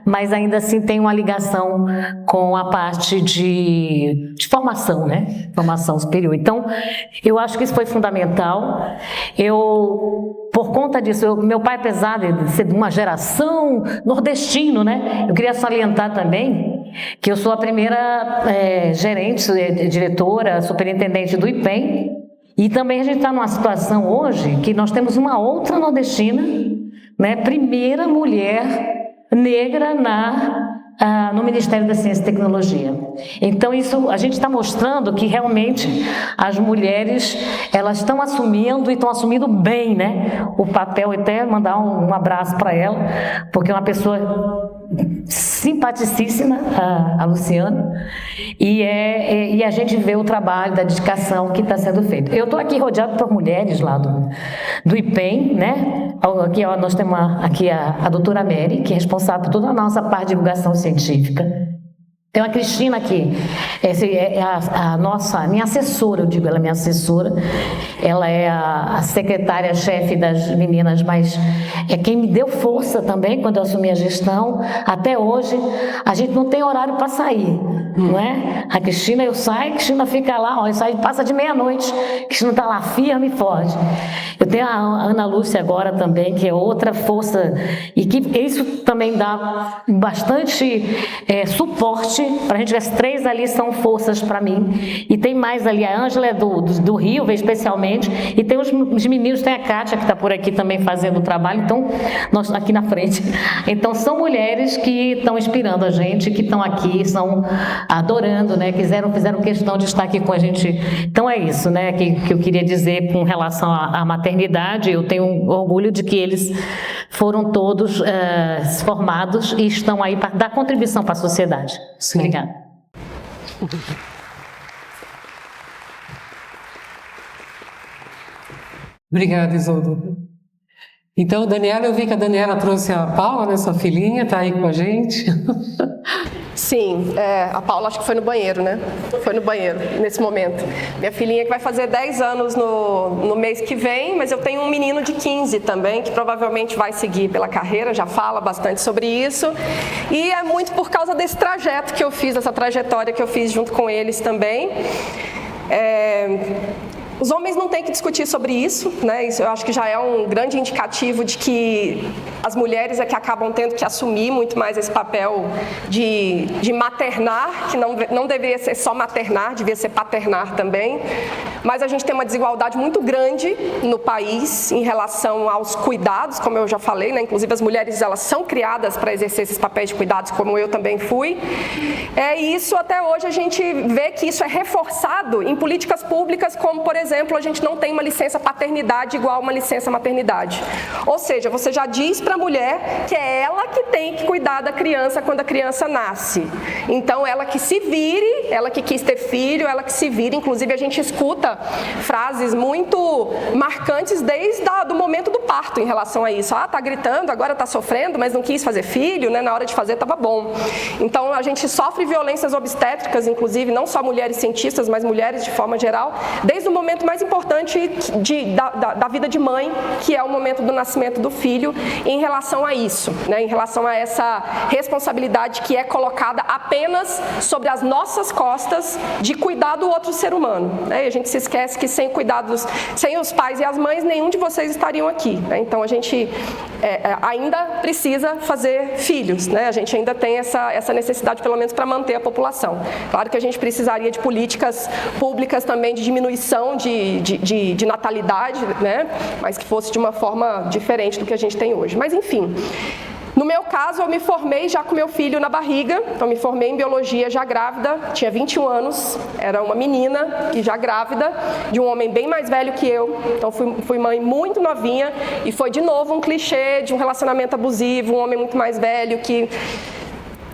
mas ainda assim tem uma ligação com a parte de formação, né? Formação superior. Então, eu acho que isso foi fundamental. Por conta disso, meu pai, apesar de ser de uma geração nordestino, né? Eu queria salientar também que eu sou a primeira gerente, diretora, superintendente do IPEM, e também a gente está numa situação hoje que nós temos uma outra nordestina, né? Primeira mulher negra no Ministério da Ciência e Tecnologia. Então, isso a gente está mostrando que realmente as mulheres, elas estão assumindo e estão assumindo bem, né? O papel, até mandar um abraço para ela, porque é uma pessoa simpaticíssima, a Luciana, e a gente vê o trabalho, da dedicação que está sendo feito. Eu estou aqui rodeado por mulheres lá do IPEM, né? Aqui nós temos aqui a doutora Mary, que é responsável por toda a nossa parte de divulgação científica. Tem uma Cristina aqui, minha assessora, eu digo, ela é minha assessora, ela é a secretária-chefe das meninas, mas é quem me deu força também quando eu assumi a gestão. Até hoje, a gente não tem horário para sair, não é? A Cristina, eu saio, a Cristina fica lá, eu saio, passa de meia-noite, a Cristina está lá firme e forte. Eu tenho a Ana Lúcia agora também, que é outra força, e que isso também dá bastante suporte para a gente ver. As 3 ali são forças para mim, e tem mais ali, a Ângela é do Rio, especialmente, e tem os meninos, tem a Kátia que está por aqui também fazendo o trabalho, então, nós aqui na frente, então são mulheres que estão inspirando a gente, que estão aqui, estão adorando, né, fizeram questão de estar aqui com a gente. Então é isso, né, que eu queria dizer com relação à maternidade. Eu tenho orgulho de que eles foram todos formados e estão aí para dar contribuição para a sociedade. Sim. Obrigada. Obrigada, Isolda. Então, Daniela, eu vi que a Daniela trouxe a Paula, né, sua filhinha, está aí com a gente. Sim, a Paula acho que foi no banheiro, né? Foi no banheiro, nesse momento. Minha filhinha que vai fazer 10 anos no mês que vem, mas eu tenho um menino de 15 também, que provavelmente vai seguir pela carreira, já fala bastante sobre isso. E é muito por causa desse trajeto que eu fiz, dessa trajetória que eu fiz junto com eles também. Os homens não têm que discutir sobre isso, né? Isso eu acho que já é um grande indicativo de que as mulheres é que acabam tendo que assumir muito mais esse papel de maternar, que não deveria ser só maternar, devia ser paternar também. Mas a gente tem uma desigualdade muito grande no país em relação aos cuidados, como eu já falei, né? Inclusive as mulheres, elas são criadas para exercer esses papéis de cuidados, como eu também fui. E isso até hoje a gente vê que isso é reforçado em políticas públicas, como por exemplo, a gente não tem uma licença paternidade igual uma licença maternidade. Ou seja, você já diz para a mulher que é ela que tem que cuidar da criança quando a criança nasce. Então, ela que se vire, ela que quis ter filho, ela que se vire. Inclusive, a gente escuta frases muito marcantes desde o momento do parto em relação a isso. Tá gritando, agora tá sofrendo, mas não quis fazer filho, né? Na hora de fazer estava bom. Então, a gente sofre violências obstétricas, inclusive, não só mulheres cientistas, mas mulheres de forma geral, desde o momento mais importante da vida de mãe, que é o momento do nascimento do filho, em relação a isso, né? Em relação a essa responsabilidade que é colocada apenas sobre as nossas costas de cuidar do outro ser humano, né? E a gente se esquece que sem cuidados, sem os pais e as mães, nenhum de vocês estariam aqui, né? Então a gente ainda precisa fazer filhos, né? A gente ainda tem essa necessidade, pelo menos, para manter a população. Claro que a gente precisaria de políticas públicas também de diminuição de natalidade, né? Mas que fosse de uma forma diferente do que a gente tem hoje. Mas enfim. No meu caso, eu me formei já com meu filho na barriga, então me formei em biologia já grávida, tinha 21 anos, era uma menina e já grávida, de um homem bem mais velho que eu, então fui mãe muito novinha e foi de novo um clichê de um relacionamento abusivo, um homem muito mais velho que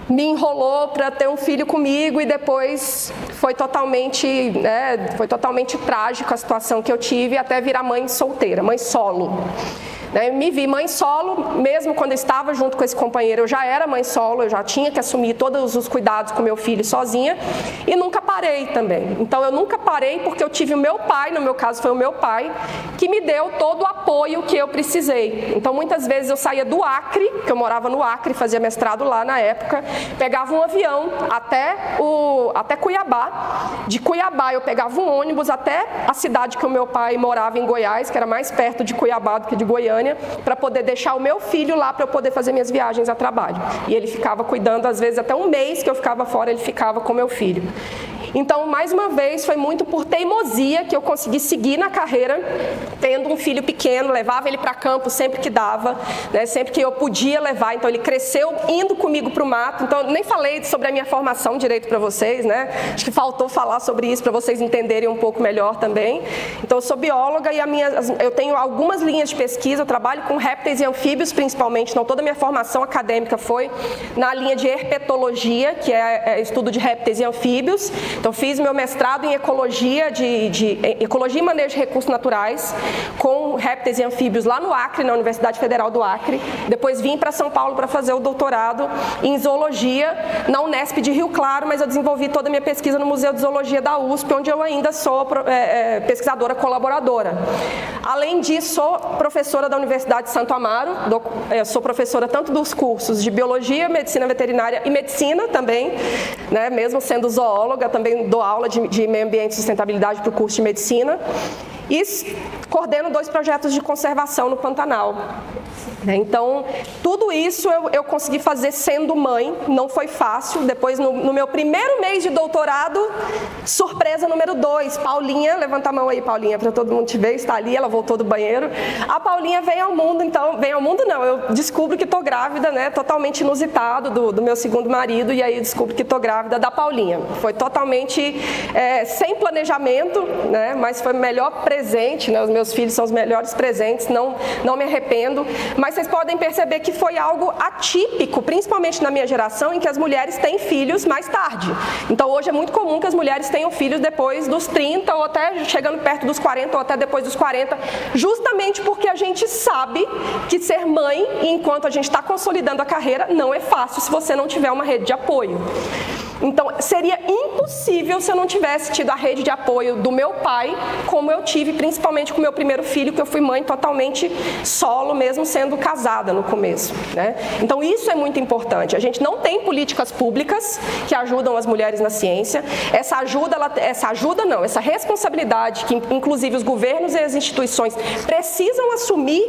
me enrolou para ter um filho comigo e depois foi totalmente trágico a situação que eu tive até virar mãe solteira, mãe solo. Me vi mãe solo, mesmo quando eu estava junto com esse companheiro, eu já era mãe solo, eu já tinha que assumir todos os cuidados com meu filho sozinha e nunca parei também. Então eu nunca parei porque eu tive o meu pai, no meu caso foi o meu pai, que me deu todo o apoio que eu precisei. Então muitas vezes eu saía do Acre, que eu morava no Acre, fazia mestrado lá na época, pegava um avião até Cuiabá. De Cuiabá eu pegava um ônibus até a cidade que o meu pai morava, em Goiás, que era mais perto de Cuiabá do que de Goiânia, para poder deixar o meu filho lá para eu poder fazer minhas viagens a trabalho. E ele ficava cuidando, às vezes até um mês que eu ficava fora, ele ficava com meu filho. Então, mais uma vez, foi muito por teimosia que eu consegui seguir na carreira, tendo um filho pequeno, levava ele para campo sempre que dava, né, sempre que eu podia levar. Então, ele cresceu indo comigo para o mato. Então, eu nem falei sobre a minha formação direito para vocês, né? Acho que faltou falar sobre isso para vocês entenderem um pouco melhor também. Então, eu sou bióloga e eu tenho algumas linhas de pesquisa, eu trabalho com répteis e anfíbios principalmente, então toda a minha formação acadêmica foi na linha de herpetologia, que é estudo de répteis e anfíbios. Então, fiz meu mestrado em ecologia, ecologia e manejo de recursos naturais, com répteis e anfíbios lá no Acre, na Universidade Federal do Acre. Depois vim para São Paulo para fazer o doutorado em zoologia, na Unesp de Rio Claro, mas eu desenvolvi toda a minha pesquisa no Museu de Zoologia da USP, onde eu ainda sou pesquisadora colaboradora. Além disso, sou professora da Universidade de Santo Amaro, sou professora tanto dos cursos de biologia, medicina veterinária e medicina também, né, mesmo sendo zoóloga, também dou aula de meio ambiente e sustentabilidade para o curso de medicina e coordeno 2 projetos de conservação no Pantanal. Então, tudo isso eu consegui fazer sendo mãe, não foi fácil. Depois, no meu primeiro mês de doutorado, surpresa número 2, Paulinha, levanta a mão aí, Paulinha, para todo mundo te ver, está ali, ela voltou do banheiro. A Paulinha vem ao mundo, eu descubro que estou grávida, né, totalmente inusitado do meu segundo marido, e aí eu descubro que estou grávida da Paulinha. Foi totalmente sem planejamento, né, mas foi o melhor presente, né, os meus filhos são os melhores presentes, não me arrependo, mas vocês podem perceber que foi algo atípico, principalmente na minha geração, em que as mulheres têm filhos mais tarde. Então, hoje é muito comum que as mulheres tenham filhos depois dos 30, ou até chegando perto dos 40, ou até depois dos 40, justamente porque a gente sabe que ser mãe, enquanto a gente está consolidando a carreira, não é fácil se você não tiver uma rede de apoio. Então, seria impossível se eu não tivesse tido a rede de apoio do meu pai, como eu tive, principalmente com o meu primeiro filho, que eu fui mãe totalmente solo, mesmo sendo casada no começo, né? Então, isso é muito importante. A gente não tem políticas públicas que ajudam as mulheres na ciência. Essa responsabilidade que, inclusive, os governos e as instituições precisam assumir,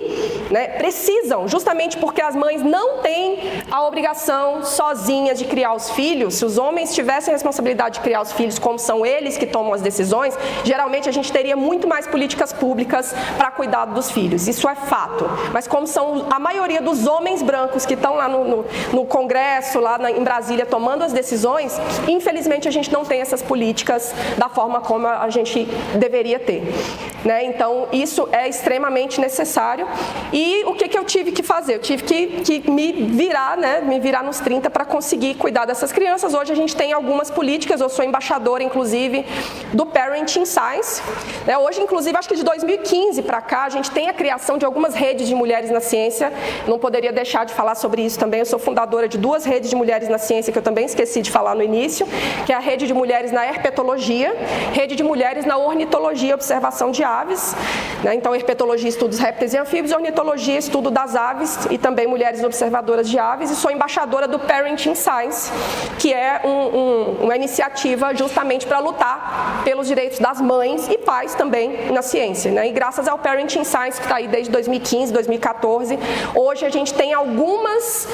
né? Precisam, justamente porque as mães não têm a obrigação sozinhas de criar os filhos. Se os homens tivessem a responsabilidade de criar os filhos, como são eles que tomam as decisões, geralmente a gente teria muito mais políticas públicas para cuidar dos filhos. Isso é fato. Mas como são a maioria dos homens brancos que estão lá no Congresso, lá em Brasília, tomando as decisões, infelizmente a gente não tem essas políticas da forma como a gente deveria ter, né? Então, isso é extremamente necessário. E o que eu tive que fazer? Eu tive que me virar nos 30 para conseguir cuidar dessas crianças. Hoje a gente tem algumas políticas, eu sou embaixadora, inclusive, do Parenting Science. Hoje, inclusive, acho que de 2015 para cá, a gente tem a criação de algumas redes de mulheres na ciência. Não poderia deixar de falar sobre isso também. Eu sou fundadora de 2 redes de mulheres na ciência, que eu também esqueci de falar no início, que é a rede de mulheres na herpetologia, rede de mulheres na ornitologia e observação de aves, né? Então, herpetologia, estudo dos répteis e anfíbios, ornitologia, estudo das aves e também mulheres observadoras de aves, e sou embaixadora do Parenting Science, que é uma iniciativa justamente para lutar pelos direitos das mães e pais também na ciência, né? E graças ao Parenting Science, que está aí desde 2015, 2014, hoje a gente tem algumas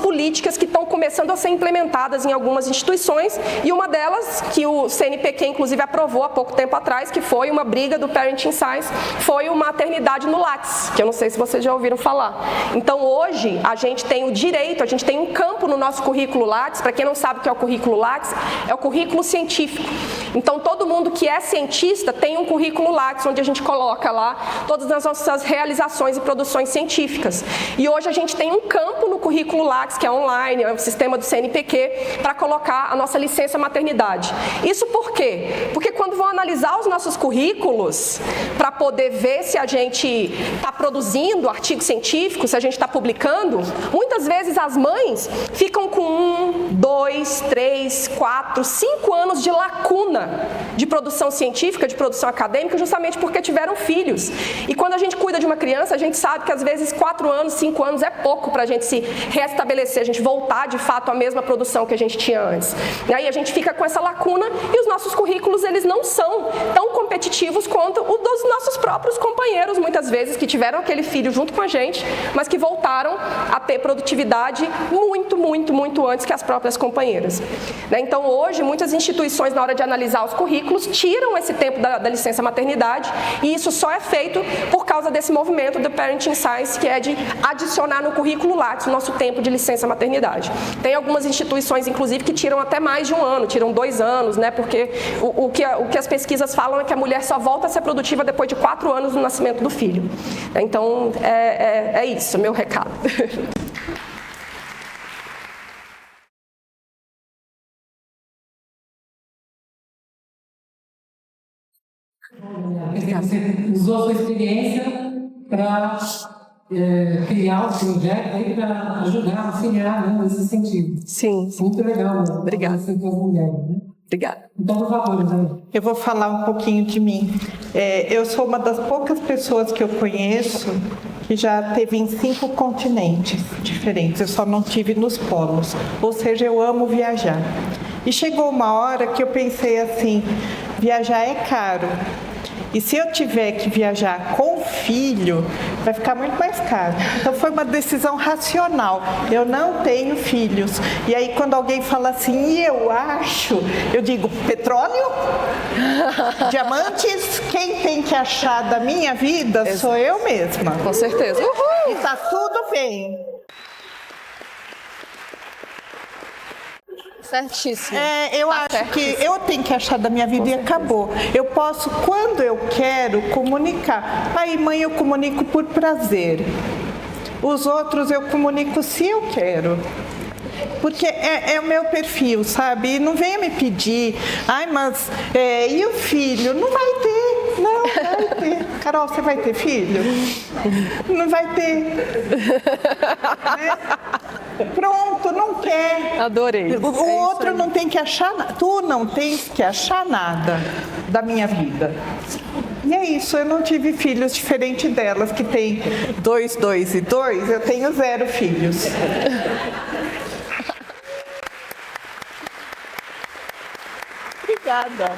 políticas que estão começando a ser implementadas em algumas instituições, e uma delas, que o CNPq inclusive aprovou há pouco tempo atrás, que foi uma briga do Parenting Science, foi o maternidade no Lattes, que eu não sei se vocês já ouviram falar. Então hoje a gente tem o direito, a gente tem um campo no nosso currículo Lattes. Para quem não sabe o que é o currículo Lattes, é o currículo científico. Então todo mundo que é cientista tem um currículo Lattes, onde a gente coloca lá todas as nossas realizações e produções científicas. E hoje a gente tem um campo no currículo Lattes, que é online, é o sistema do CNPq, para colocar a nossa licença maternidade. Isso por quê? Porque quando vão analisar os nossos currículos, para poder ver se a gente está produzindo artigo científico, se a gente está publicando, muitas vezes as mães ficam com 1, 2, 3, 4, 5 anos de lacuna de produção científica, de produção acadêmica, justamente porque tiveram filhos. E quando a gente cuida de uma criança, a gente sabe que às vezes 4 anos, 5 anos é pouco para a gente se restabelecer, a gente voltar de fato à mesma produção que a gente tinha antes. E aí a gente fica com essa lacuna e os nossos currículos, eles não são tão competitivos quanto os dos nossos próprios companheiros, muitas vezes, que tiveram aquele filho junto com a gente, mas que voltaram a ter produtividade muito, muito, muito antes que as próprias companheiras. Então hoje, muitas instituições, na hora de analisar os currículos, tiram esse tempo da licença maternidade, e isso só é feito por causa desse movimento do Parenting Science, que é de adicionar no currículo Lattes o nosso tempo de licença maternidade. Tem algumas instituições, inclusive, que tiram até mais de 1 ano, tiram 2 anos, né? Porque o que as pesquisas falam é que a mulher só volta a ser produtiva depois de 4 anos do nascimento do filho. Então, é isso, meu recado. Você usou a sua experiência para criar o projeto aí para ajudar, auxiliar, né, nesse sentido. Sim. Muito legal. Obrigada. Você com as mulheres, né? Obrigada. Então, por favor, Dani. Eu vou falar um pouquinho de mim. Eu sou uma das poucas pessoas que eu conheço que já teve em 5 continentes diferentes. Eu só não tive nos polos. Ou seja, eu amo viajar. E chegou uma hora que eu pensei assim, viajar é caro. E se eu tiver que viajar com filho, vai ficar muito mais caro. Então foi uma decisão racional. Eu não tenho filhos. E aí quando alguém fala assim, e eu acho, eu digo, petróleo? Diamantes? Quem tem que achar da minha vida sou eu mesma. Com certeza. Uhul! E tá tudo bem. Certíssimo. Eu acho que eu tenho que achar da minha vida e acabou. Eu posso, quando eu quero, comunicar. Pai e mãe eu comunico por prazer. Os outros eu comunico se eu quero. Porque é o meu perfil, sabe? E não venha me pedir, mas e o filho? Não vai ter, não vai ter. Carol, você vai ter filho? Não vai ter. Né? Pronto, não quer. Adorei. O outro não tem que achar nada. Tu não tens que achar nada da minha vida. E é isso, eu não tive filhos, diferente delas, que tem 2, 2 e 2, eu tenho 0 filhos. Obrigada.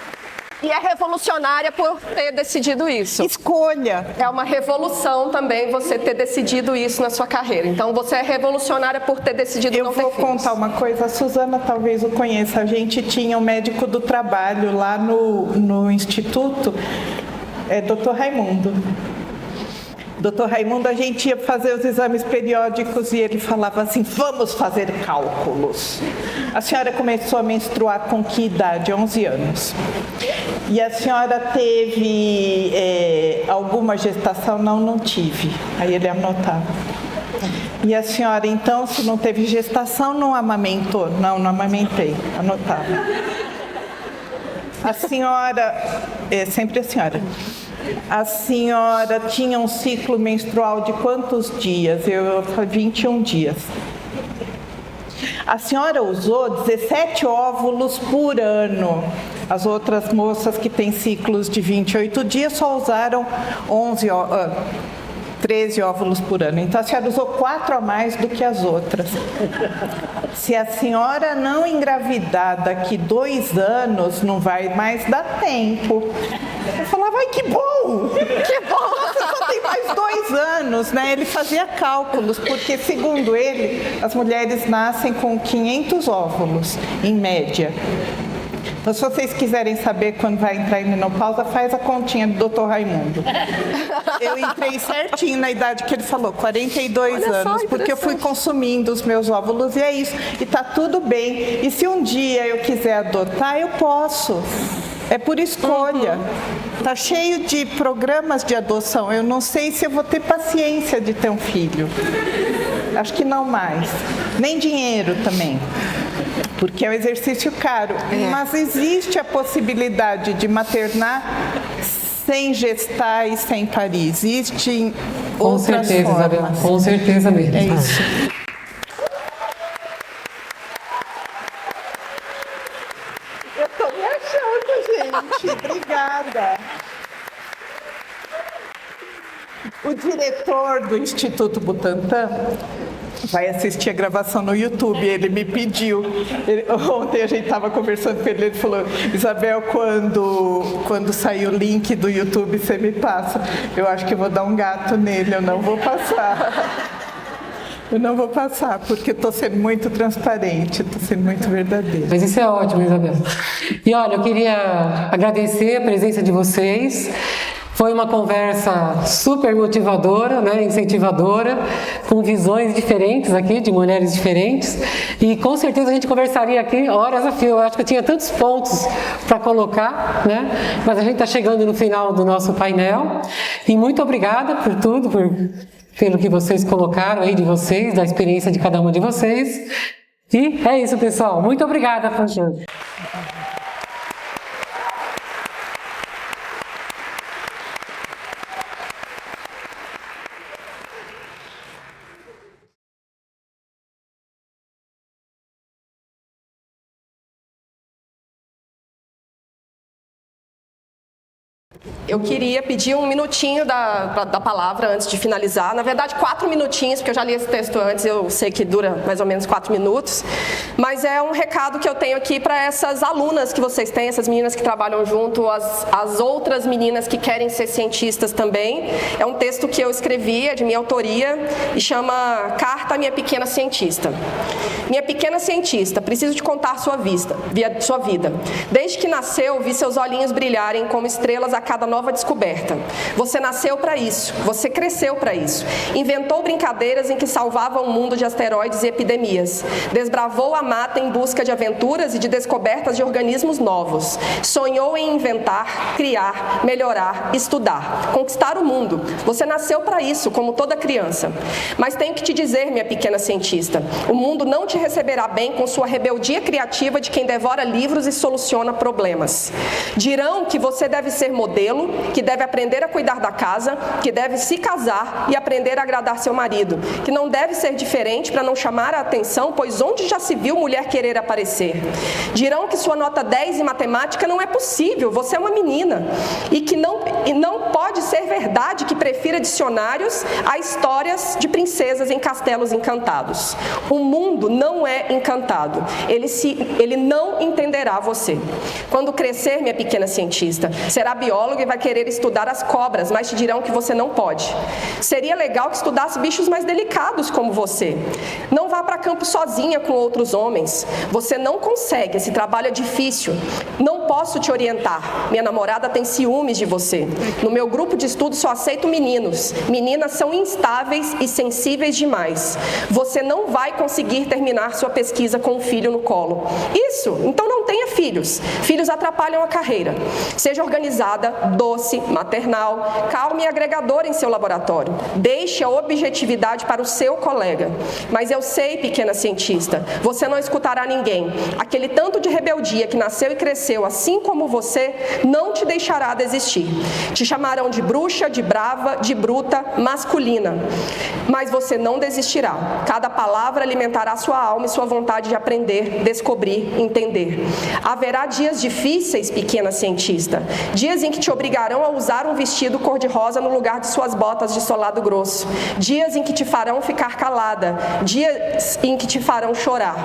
E é revolucionária por ter decidido isso. Escolha. É uma revolução também você ter decidido isso na sua carreira. Então você é revolucionária por ter decidido não ter filhos. Eu vou contar uma coisa, a Suzana talvez o conheça. A gente tinha um médico do trabalho lá no instituto, Dr. Raimundo. Dr. Raimundo, a gente ia fazer os exames periódicos e ele falava assim, vamos fazer cálculos. A senhora começou a menstruar com que idade? 11 anos. E a senhora teve alguma gestação? Não tive. Aí ele anotava. E a senhora, então, se não teve gestação, não amamentou? Não amamentei. Anotava. A senhora, sempre a senhora. A senhora tinha um ciclo menstrual de quantos dias? Eu falei 21 dias. A senhora usou 17 óvulos por ano. As outras moças que têm ciclos de 28 dias só usaram 13 óvulos por ano. Então, a senhora usou 4 a mais do que as outras. Se a senhora não engravidar daqui 2 anos, não vai mais dar tempo. Eu falava, ai, que bom! Que bom! Você só tem mais 2 anos, né? Ele fazia cálculos, porque, segundo ele, as mulheres nascem com 500 óvulos, em média. Então, se vocês quiserem saber quando vai entrar em menopausa, faz a continha do Dr. Raimundo. Eu entrei certinho na idade que ele falou, 42 anos, porque eu fui consumindo os meus óvulos e é isso. E tá tudo bem. E se um dia eu quiser adotar, eu posso. É por escolha. Tá cheio de programas de adoção. Eu não sei se eu vou ter paciência de ter um filho. Acho que não mais. Nem dinheiro também. Porque é um exercício caro. Mas existe a possibilidade de maternar sem gestar e sem parir. Existem outras formas. Isabel, com certeza mesmo. É isso. Eu tô me achando, gente. Obrigada. O diretor do Instituto Butantan vai assistir a gravação no YouTube, ele me pediu. Ontem a gente estava conversando com ele, ele falou, Isabel, quando sair o link do YouTube, você me passa. Eu acho que eu vou dar um gato nele, eu não vou passar. Eu não vou passar, porque estou sendo muito transparente, estou sendo muito verdadeira. Mas isso é ótimo, Isabel. E olha, eu queria agradecer a presença de vocês. Foi uma conversa super motivadora, né, incentivadora, com visões diferentes aqui, de mulheres diferentes. E com certeza a gente conversaria aqui horas a fio. Eu acho que eu tinha tantos pontos para colocar, né? Mas a gente está chegando no final do nosso painel. E muito obrigada por tudo, pelo que vocês colocaram aí de vocês, da experiência de cada uma de vocês. E é isso, pessoal. Muito obrigada, Francesca. Eu queria pedir um minutinho da palavra antes de finalizar. Na verdade, 4 minutinhos, porque eu já li esse texto antes, eu sei que dura mais ou menos 4 minutos. Mas é um recado que eu tenho aqui para essas alunas que vocês têm, essas meninas que trabalham junto, as outras meninas que querem ser cientistas também. É um texto que eu escrevi, é de minha autoria, e chama Carta à Minha Pequena Cientista. Minha pequena cientista, preciso te contar sua vida. Desde que nasceu, vi seus olhinhos brilharem como estrelas a cada nova descoberta. Você nasceu para isso, você cresceu para isso. Inventou brincadeiras em que salvava o mundo de asteroides e epidemias. Desbravou a mata em busca de aventuras e de descobertas de organismos novos. Sonhou em inventar, criar, melhorar, estudar, conquistar o mundo. Você nasceu para isso, como toda criança. Mas tenho que te dizer, minha pequena cientista, o mundo não te receberá bem com sua rebeldia criativa de quem devora livros e soluciona problemas. Dirão que você deve ser modelo, que deve aprender a cuidar da casa, que deve se casar e aprender a agradar seu marido, que não deve ser diferente para não chamar a atenção, pois onde já se viu mulher querer aparecer? Dirão que sua nota 10 em matemática não é possível, você é uma menina, e que não pode ser verdade que prefira dicionários a histórias de princesas em castelos encantados. O mundo não é encantado, ele não entenderá você. Quando crescer, minha pequena cientista, será biólogo e vai querer estudar as cobras, mas te dirão que você não pode. Seria legal que estudasse bichos mais delicados como você. Não vá para campo sozinha com outros homens. Você não consegue, esse trabalho é difícil. Não posso te orientar. Minha namorada tem ciúmes de você. No meu grupo de estudo só aceito meninos. Meninas são instáveis e sensíveis demais. Você não vai conseguir terminar sua pesquisa com um filho no colo. Isso, então não tenha filhos. Filhos atrapalham a carreira. Seja organizada, doce, maternal, calma e agregadora em seu laboratório. Deixe a objetividade para o seu colega. Mas eu sei, pequena cientista, você não escutará ninguém. Aquele tanto de rebeldia que nasceu e cresceu assim como você não te deixará desistir. Te chamarão de bruxa, de brava, de bruta, masculina. Mas você não desistirá. Cada palavra alimentará sua alma e sua vontade de aprender, descobrir, entender. Haverá dias difíceis, pequena cientista. Dias em que te obrigarão a usar um vestido cor-de-rosa no lugar de suas botas de solado grosso. Dias em que te farão ficar calada. Dias em que te farão chorar.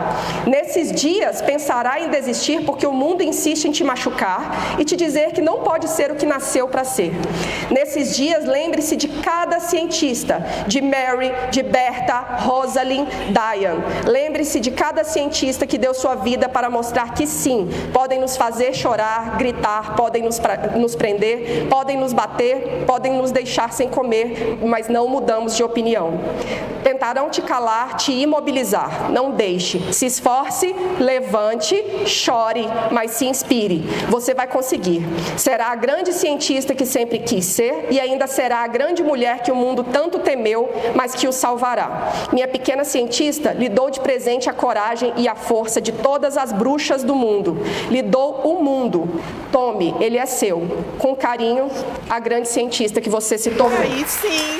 Nesses dias, pensará em desistir porque o mundo insiste em te machucar e te dizer que não pode ser o que nasceu para ser. Nesses dias, lembre-se de cada cientista, de Mary, de Berta, Rosalind, Diane. Lembre-se de cada cientista que deu sua vida para mostrar que sim, podem nos fazer chorar, gritar, podem nos prender, podem nos bater, podem nos deixar sem comer, mas não mudamos de opinião. Tentarão te calar, te imobilizar. Não deixe. Se esforce, levante, chore, mas se inspire. Você vai conseguir. Será a grande cientista que sempre quis ser e ainda será a grande mulher que o mundo tanto temeu, mas que o salvará. Minha pequena cientista, lhe dou de presente a coragem e a força de todas as bruxas do mundo. Lhe dou o mundo. Tome, ele é seu. Com carinho, a grande cientista que você se tornou. Aí sim!